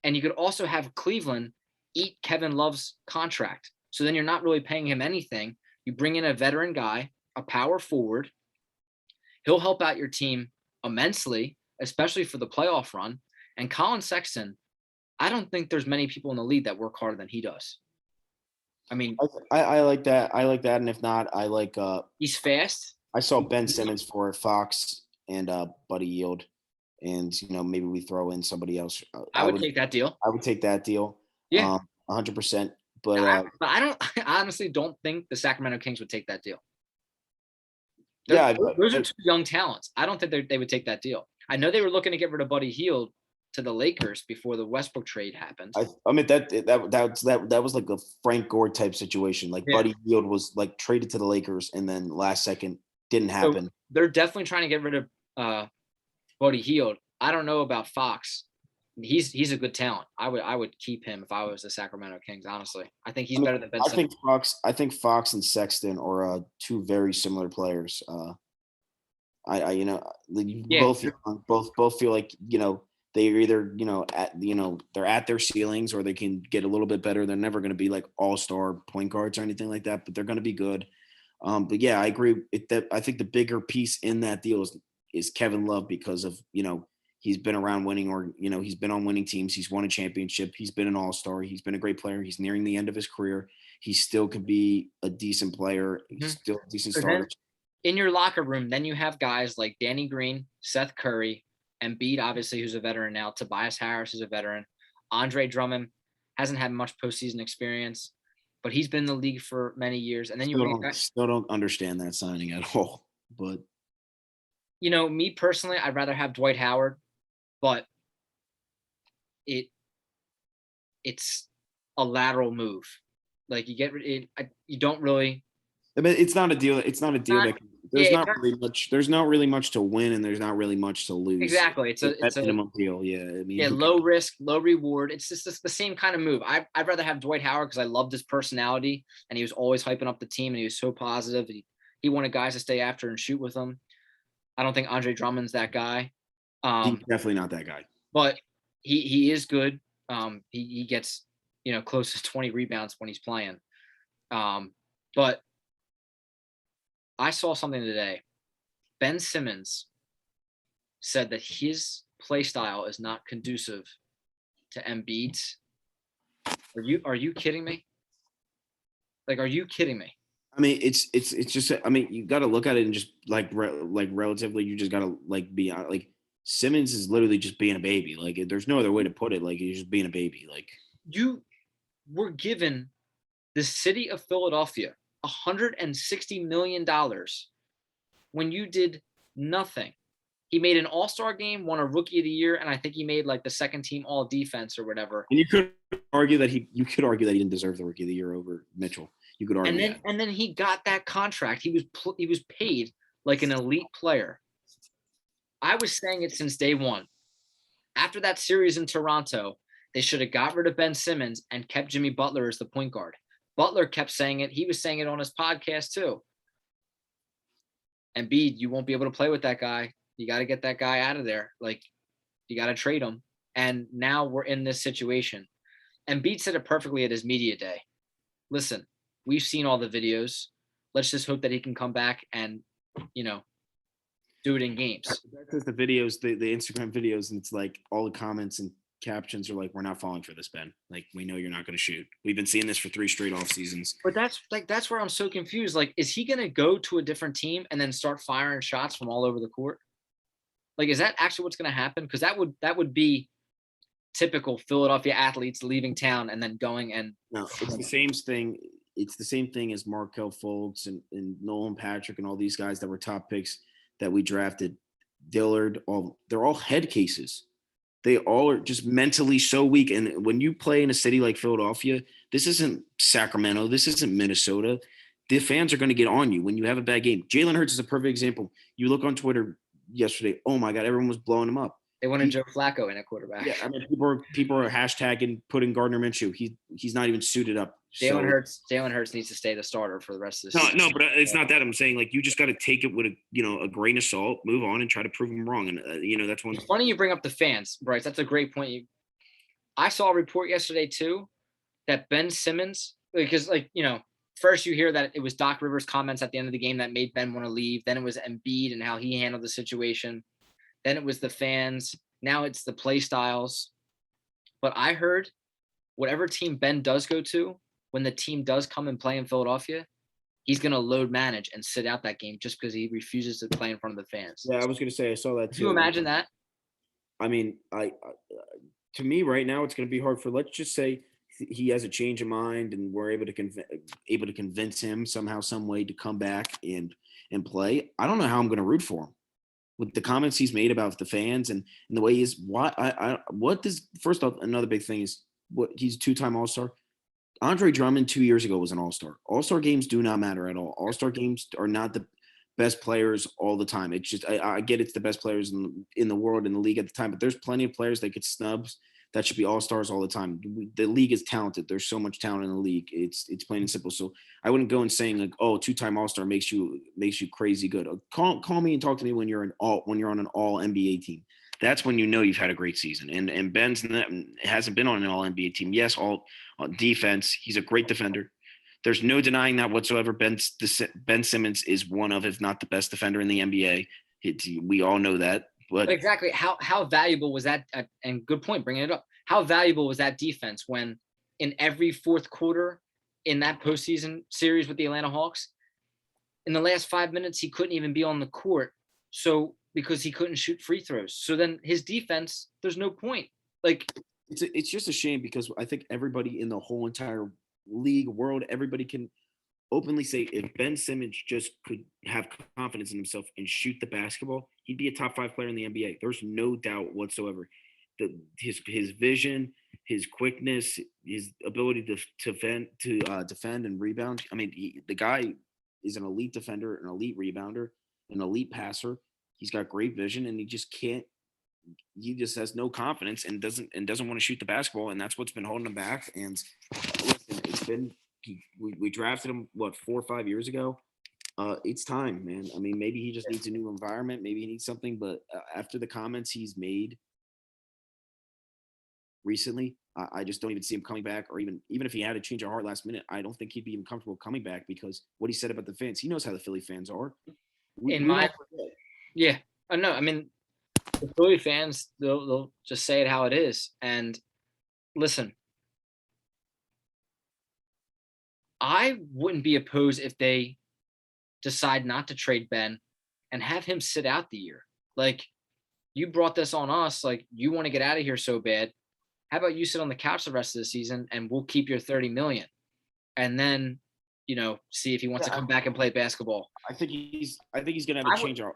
And you could also have Cleveland eat Kevin Love's contract. So then you're not really paying him anything. You bring in a veteran guy, a power forward. He'll help out your team immensely, especially for the playoff run. And Colin Sexton, I don't think there's many people in the league that work harder than he does. I mean, I like that. I like that. And if not, I like he's fast. I saw Ben Simmons for Fox and Buddy Yield. And maybe we throw in somebody else. I would take that deal. I would take that deal. Yeah. 100%. But I honestly don't think the Sacramento Kings would take that deal. Those are 2 young talents. I don't think they would take that deal. I know they were looking to get rid of Buddy Hield to the Lakers before the Westbrook trade happened. I mean that was like a Frank Gore type situation. Like Buddy Hield was like traded to the Lakers and then last second didn't happen. So they're definitely trying to get rid of Buddy Hield. I don't know about Fox. He's a good talent. I would keep him if I was the Sacramento Kings. Honestly, I think he's better than Ben Simmons. I think Fox and Sexton are 2 very similar players. Both feel like they're either they're at their ceilings or they can get a little bit better. They're never going to be like all-star point guards or anything like that, but they're going to be good. But yeah, I agree. I think the bigger piece in that deal is Kevin Love because of he's been around winning he's been on winning teams. He's won a championship. He's been an all-star. He's been a great player. He's nearing the end of his career. He still could be a decent player. He's still a decent starter. In your locker room, then you have guys like Danny Green, Seth Curry, Embiid, obviously, who's a veteran now. Tobias Harris is a veteran. Andre Drummond hasn't had much postseason experience, but he's been in the league for many years. And then still don't understand that signing at all. But me personally, I'd rather have Dwight Howard, but it's a lateral move. Like you you don't really. I mean, it's not a deal. It's not a deal there's not really much to win and there's not really much to lose. Exactly. It's a minimum deal. Yeah. I mean, low risk, low reward. It's just the same kind of move. I'd rather have Dwight Howard because I loved his personality and he was always hyping up the team and he was so positive. He wanted guys to stay after and shoot with him. I don't think Andre Drummond's that guy. He's definitely not that guy. But he is good. He gets close to 20 rebounds when he's playing. But I saw something today. Ben Simmons said that his play style is not conducive to Embiid's. Are you kidding me? Like, are you kidding me? I mean, it's just. I mean, you got to look at it and just like relatively. You just got to be like Simmons is literally just being a baby. Like, there's no other way to put it. Like, he's just being a baby. Like, you were given the city of Philadelphia $160 million when you did nothing. He made an all-star game, won a rookie of the year, and I think he made like the second team all defense or whatever. And you could argue that he didn't deserve the rookie of the year over Mitchell. You could argue that. And then he got that contract. He was paid like an elite player. I was saying it since day one. After that series in Toronto, they should have got rid of Ben Simmons and kept Jimmy Butler as the point guard. Butler kept saying it. He was saying it on his podcast too. Embiid, you won't be able to play with that guy. You got to get that guy out of there. Like, you got to trade him. And now we're in this situation. Embiid said it perfectly at his media day. Listen, we've seen all the videos. Let's just hope that he can come back and, do it in games. That's the videos, the Instagram videos, and it's like all the comments and captions are like, we're not falling for this, Ben. Like, we know you're not going to shoot. We've been seeing this for 3 straight off seasons. But that's where I'm so confused. Like, is he going to go to a different team and then start firing shots from all over the court? Like, is that actually what's going to happen? Because that would be typical Philadelphia athletes leaving town and then going and. No, it's the same thing. It's the same thing as Markelle Fultz and Nolan Patrick and all these guys that were top picks that we drafted. Dillard, they're all head cases. They all are just mentally so weak. And when you play in a city like Philadelphia, this isn't Sacramento. This isn't Minnesota. The fans are going to get on you when you have a bad game. Jalen Hurts is a perfect example. You look on Twitter, yesterday. Oh my God, everyone was blowing him up. They wanted Joe Flacco in at quarterback. Yeah, I mean, people are hashtagging putting Gardner Minshew. He's not even suited up. Jalen Hurts needs to stay the starter for the rest of the season. No, but it's not that. I'm saying like you just got to take it with a grain of salt, move on, and try to prove them wrong. And that's one. It's funny you bring up the fans, Bryce. That's a great point. I saw a report yesterday too that Ben Simmons, because first you hear that it was Doc Rivers' comments at the end of the game that made Ben want to leave. Then it was Embiid and how he handled the situation. Then it was the fans. Now it's the play styles. But I heard whatever team Ben does go to, when the team does come and play in Philadelphia, he's going to load manage and sit out that game just because he refuses to play in front of the fans. Yeah, I was going to say I saw that too. Can you imagine that? I mean, to me right now it's going to be hard for. Let's just say he has a change of mind and we're able to convince him somehow, some way to come back and play. I don't know how I'm going to root for him with the comments he's made about the fans and the way he is. First off, another big thing is what he's a 2-time All-Star. Andre Drummond 2 years ago was an All-Star. All-Star games do not matter at all. All-Star games are not the best players all the time. It's just I get it's the best players in the world, in the league at the time, but there's plenty of players that get snubs that should be all-stars all the time. The league is talented. There's so much talent in the league. It's plain and simple. So I wouldn't go and saying like, oh, 2-time All-Star makes you crazy good. Call me and talk to me when you're on an all NBA team. That's when you know you've had a great season. And Ben's hasn't been on an all NBA team. Yes, all on defense. He's a great defender. There's no denying that whatsoever. Ben Simmons is one of, if not the best defender in the NBA. We all know that. But exactly how valuable was that? And good point, bringing it up. How valuable was that defense when in every fourth quarter in that postseason series with the Atlanta Hawks, in the last 5 minutes, he couldn't even be on the court. So because he couldn't shoot free throws. So then his defense, there's no point. Like it's just a shame because I think everybody in the whole entire league world, everybody can openly say if Ben Simmons just could have confidence in himself and shoot the basketball, he'd be a top 5 player in the NBA. There's no doubt whatsoever. His vision, his quickness, his ability to defend and rebound. I mean, the guy is an elite defender, an elite rebounder, an elite passer. He's got great vision, and he just has no confidence and doesn't want to shoot the basketball, and that's what's been holding him back. And listen, we drafted him 4 or 5 years ago. It's time, man. I mean, maybe he just needs a new environment. Maybe he needs something. But after the comments he's made recently, I just don't even see him coming back. Or even if he had a change of heart last minute, I don't think he'd be even comfortable coming back because what he said about the fans. He knows how the Philly fans are. Yeah, I know. I mean, the Philly fans, they'll just say it how it is. And listen, I wouldn't be opposed if they decide not to trade Ben and have him sit out the year. Like, you brought this on us. Like, you want to get out of here so bad. How about you sit on the couch the rest of the season and we'll keep your $30 million, and then see if he wants to come back and play basketball. I think he's gonna have a change of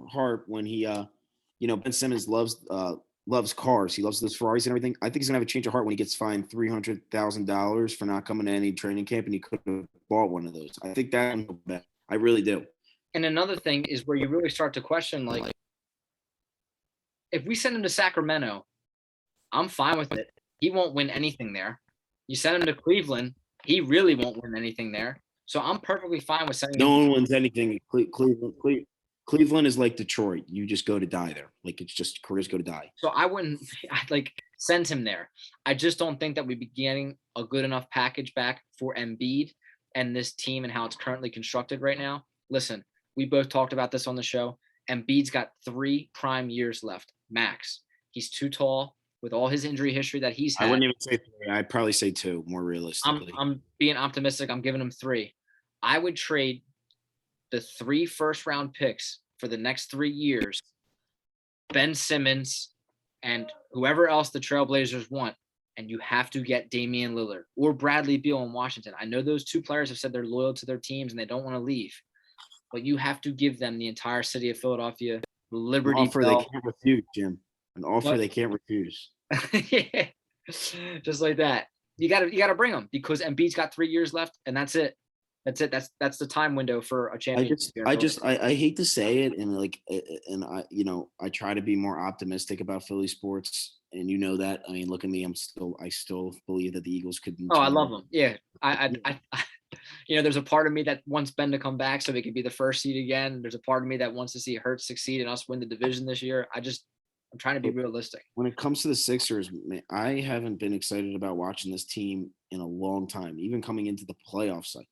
heart when he Ben Simmons loves cars. He loves those Ferraris and everything. I think he's gonna have a change of heart when he gets fined $300,000 for not coming to any training camp, and he could have bought one of those. I think that I really do. And another thing is where you really start to question, like, if we send him to Sacramento, I'm fine with it. He won't win anything there. You send him to Cleveland, he really won't win anything there. So I'm perfectly fine with sending him. No one wins anything. Cleveland is like Detroit. You just go to die there. Like, it's just careers go to die. So I'd send him there. I just don't think that we'd be getting a good enough package back for Embiid and this team and how it's currently constructed right now. Listen, we both talked about this on the show. Embiid's got 3 prime years left, max. He's too tall with all his injury history that he's had. I wouldn't even say 3. I'd probably say 2, more realistically. I'm being optimistic. I'm giving him 3. I would trade the 3 first-round picks for the next 3 years, Ben Simmons and whoever else the Trailblazers want, and you have to get Damian Lillard or Bradley Beal in Washington. I know those 2 players have said they're loyal to their teams and they don't want to leave, but you have to give them the entire city of Philadelphia, Liberty An offer Bell. They can't refuse, Jim. An offer they can't refuse. Yeah. Just like that. You gotta bring them because Embiid's got 3 years left, and that's it. That's it. That's the time window for a I championship. just, here in I Philly. just, I hate to say it, and like, and I try to be more optimistic about Philly sports, and you know that. I mean, look at me. I still believe that the Eagles could Oh, I turn love around. them. Yeah, Yeah. there's a part of me that wants Ben to come back so they could be the first seed again. There's a part of me that wants to see Hurts succeed and us win the division this year. I'm trying to be But realistic. when it comes to the Sixers, man, I haven't been excited about watching this team in a long time. Even coming into the playoffs, like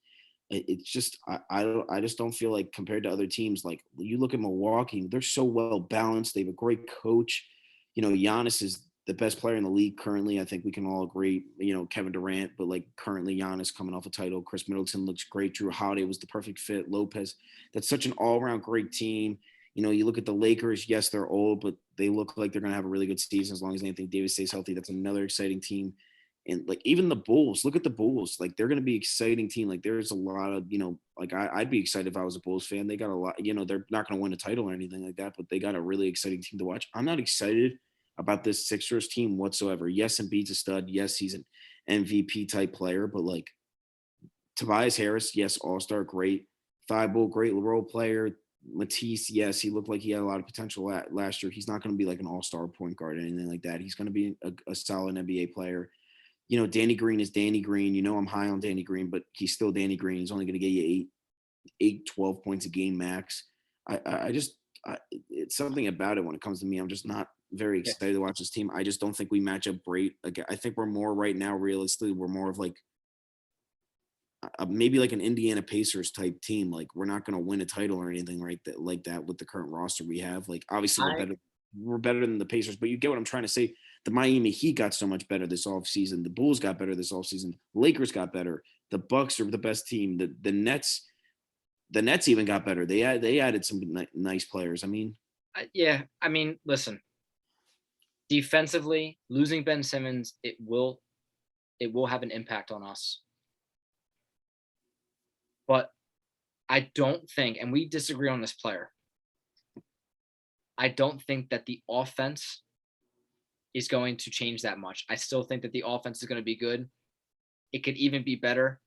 it's just I just don't feel like compared to other teams. Like you look at Milwaukee, they're so well balanced. They have a great coach. Giannis is the best player in the league currently. I think we can all agree. Kevin Durant, but like currently Giannis coming off a title. Chris Middleton looks great. Drew Holiday was the perfect fit. Lopez. That's such an all-around great team. You look at the Lakers. Yes, they're old, but they look like they're going to have a really good season as long as Anthony Davis stays healthy. That's another exciting team. And like even the Bulls, look at the Bulls. Like they're going to be exciting team. Like there's a lot of like I'd be excited if I was a Bulls fan. They got a lot. They're not going to win a title or anything like that, but they got a really exciting team to watch. I'm not excited about this Sixers team whatsoever. Yes, Embiid's a stud. Yes, he's an MVP type player, but like Tobias Harris, yes, all-star, great. Thibault, great role player. Matisse, yes, he looked like he had a lot of potential last year. He's not going to be like an all-star point guard or anything like that. He's going to be a solid NBA player. Danny Green is Danny Green. I'm high on Danny Green, but he's still Danny Green. He's only going to get you 12 points a game max. It's something about it when it comes to me. I'm just not very Yeah. excited to watch this team. I just don't think we match up great. Like, I think we're more right now, realistically, we're more of like maybe like an Indiana Pacers type team. Like we're not going to win a title or anything like that with the current roster we have. Like obviously I we're better than the Pacers, but you get what I'm trying to say. The Miami Heat got so much better this offseason. The Bulls got better this offseason. Lakers got better. The Bucks are the best team. The Nets even got better. They added some nice players. I mean, yeah. I mean, listen. Defensively, losing Ben Simmons, it will have an impact on us. But I don't think, and we disagree on this player. I don't think that the offense is going to change that much. I still think that the offense is going to be good. It could even be better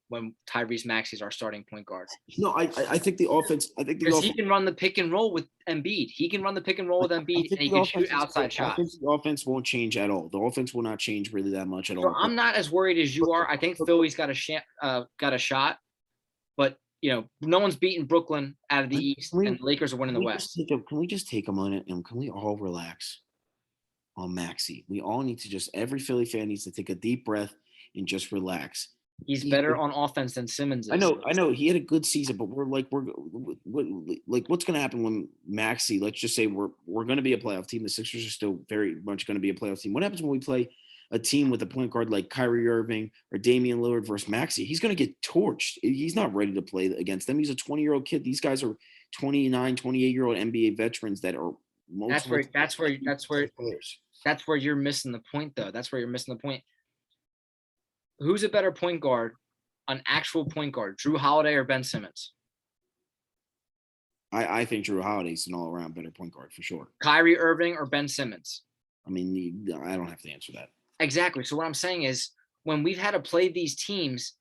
when Tyrese Maxey is our starting point guard. no, I think the offense. I think the Because offense. he can run the pick and roll with Embiid. He can run the pick and roll with I Embiid, think and he the can offense shoot is good. outside I think shots. the offense won't change at all. The offense will not change really that much at So all. I'm not as worried as you are. I think Philly's got a shot, but no one's beating Brooklyn out of the East, and the Lakers are winning the West. Can we just take a minute and can we all relax on Maxi? We all need to every Philly fan needs to take a deep breath and just relax. He's better on offense than Simmons is. I know he had a good season, but what's going to happen when Maxi? Let's just say we're going to be a playoff team. The Sixers are still very much going to be a playoff team. What happens when we play a team with a point guard like Kyrie Irving or Damian Lillard versus Maxi? He's going to get torched. He's not ready to play against them. He's a 20-year-old kid. These guys are 29, 28-year-old NBA veterans that are That's where you're missing the point, though. That's where you're missing the point. Who's a better point guard, an actual point guard, Drew Holiday or Ben Simmons? I think Drew Holiday's an all-around better point guard for sure. Kyrie Irving or Ben Simmons? I mean, I don't have to answer that. Exactly. So what I'm saying is when we've had to play these teams,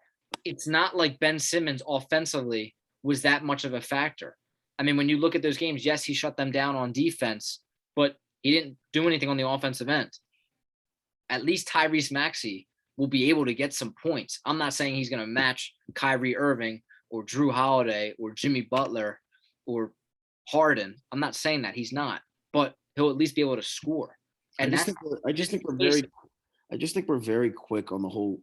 it's not like Ben Simmons offensively was that much of a factor. I mean, when you look at those games, yes, he shut them down on defense, but he didn't do anything on the offensive end. At least Tyrese Maxey will be able to get some points. I'm not saying he's going to match Kyrie Irving or Drew Holiday or Jimmy Butler or Harden. I'm not saying that he's not, but he'll at least be able to score. And I just think we're very quick on the whole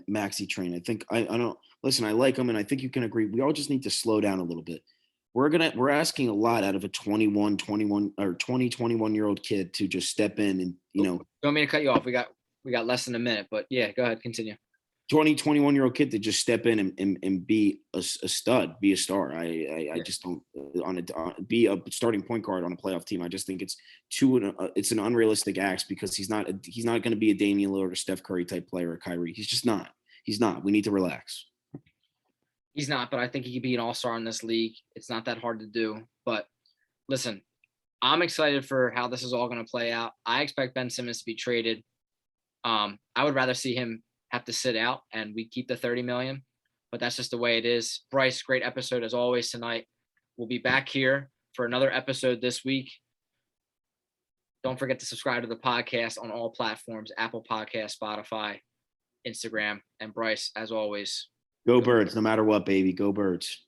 Maxi train. I think I don't listen. I like him, and I think you can agree. We all just need to slow down a little bit. We're asking a lot out of a 21 or 20-21-year-old kid to just step in and Don't want me to cut you off. We got less than a minute, but yeah, go ahead, continue. 21-year-old kid to just step in and be a stud, be a star. I just don't be a starting point guard on a playoff team. I just think it's an unrealistic ask because he's not going to be a Damian Lillard or Steph Curry type player or Kyrie. He's just not. He's not. We need to relax. He's not, but I think he could be an all-star in this league. It's not that hard to do. But listen, I'm excited for how this is all going to play out. I expect Ben Simmons to be traded. I would rather see him have to sit out and we keep the $30 million. but that's just the way it is. Bryce, great episode as always tonight. We'll be back here for another episode this week. Don't forget to subscribe to the podcast on all platforms, Apple Podcasts, Spotify, Instagram. And Bryce, as always, Go Birds, no matter what, baby. Go Birds.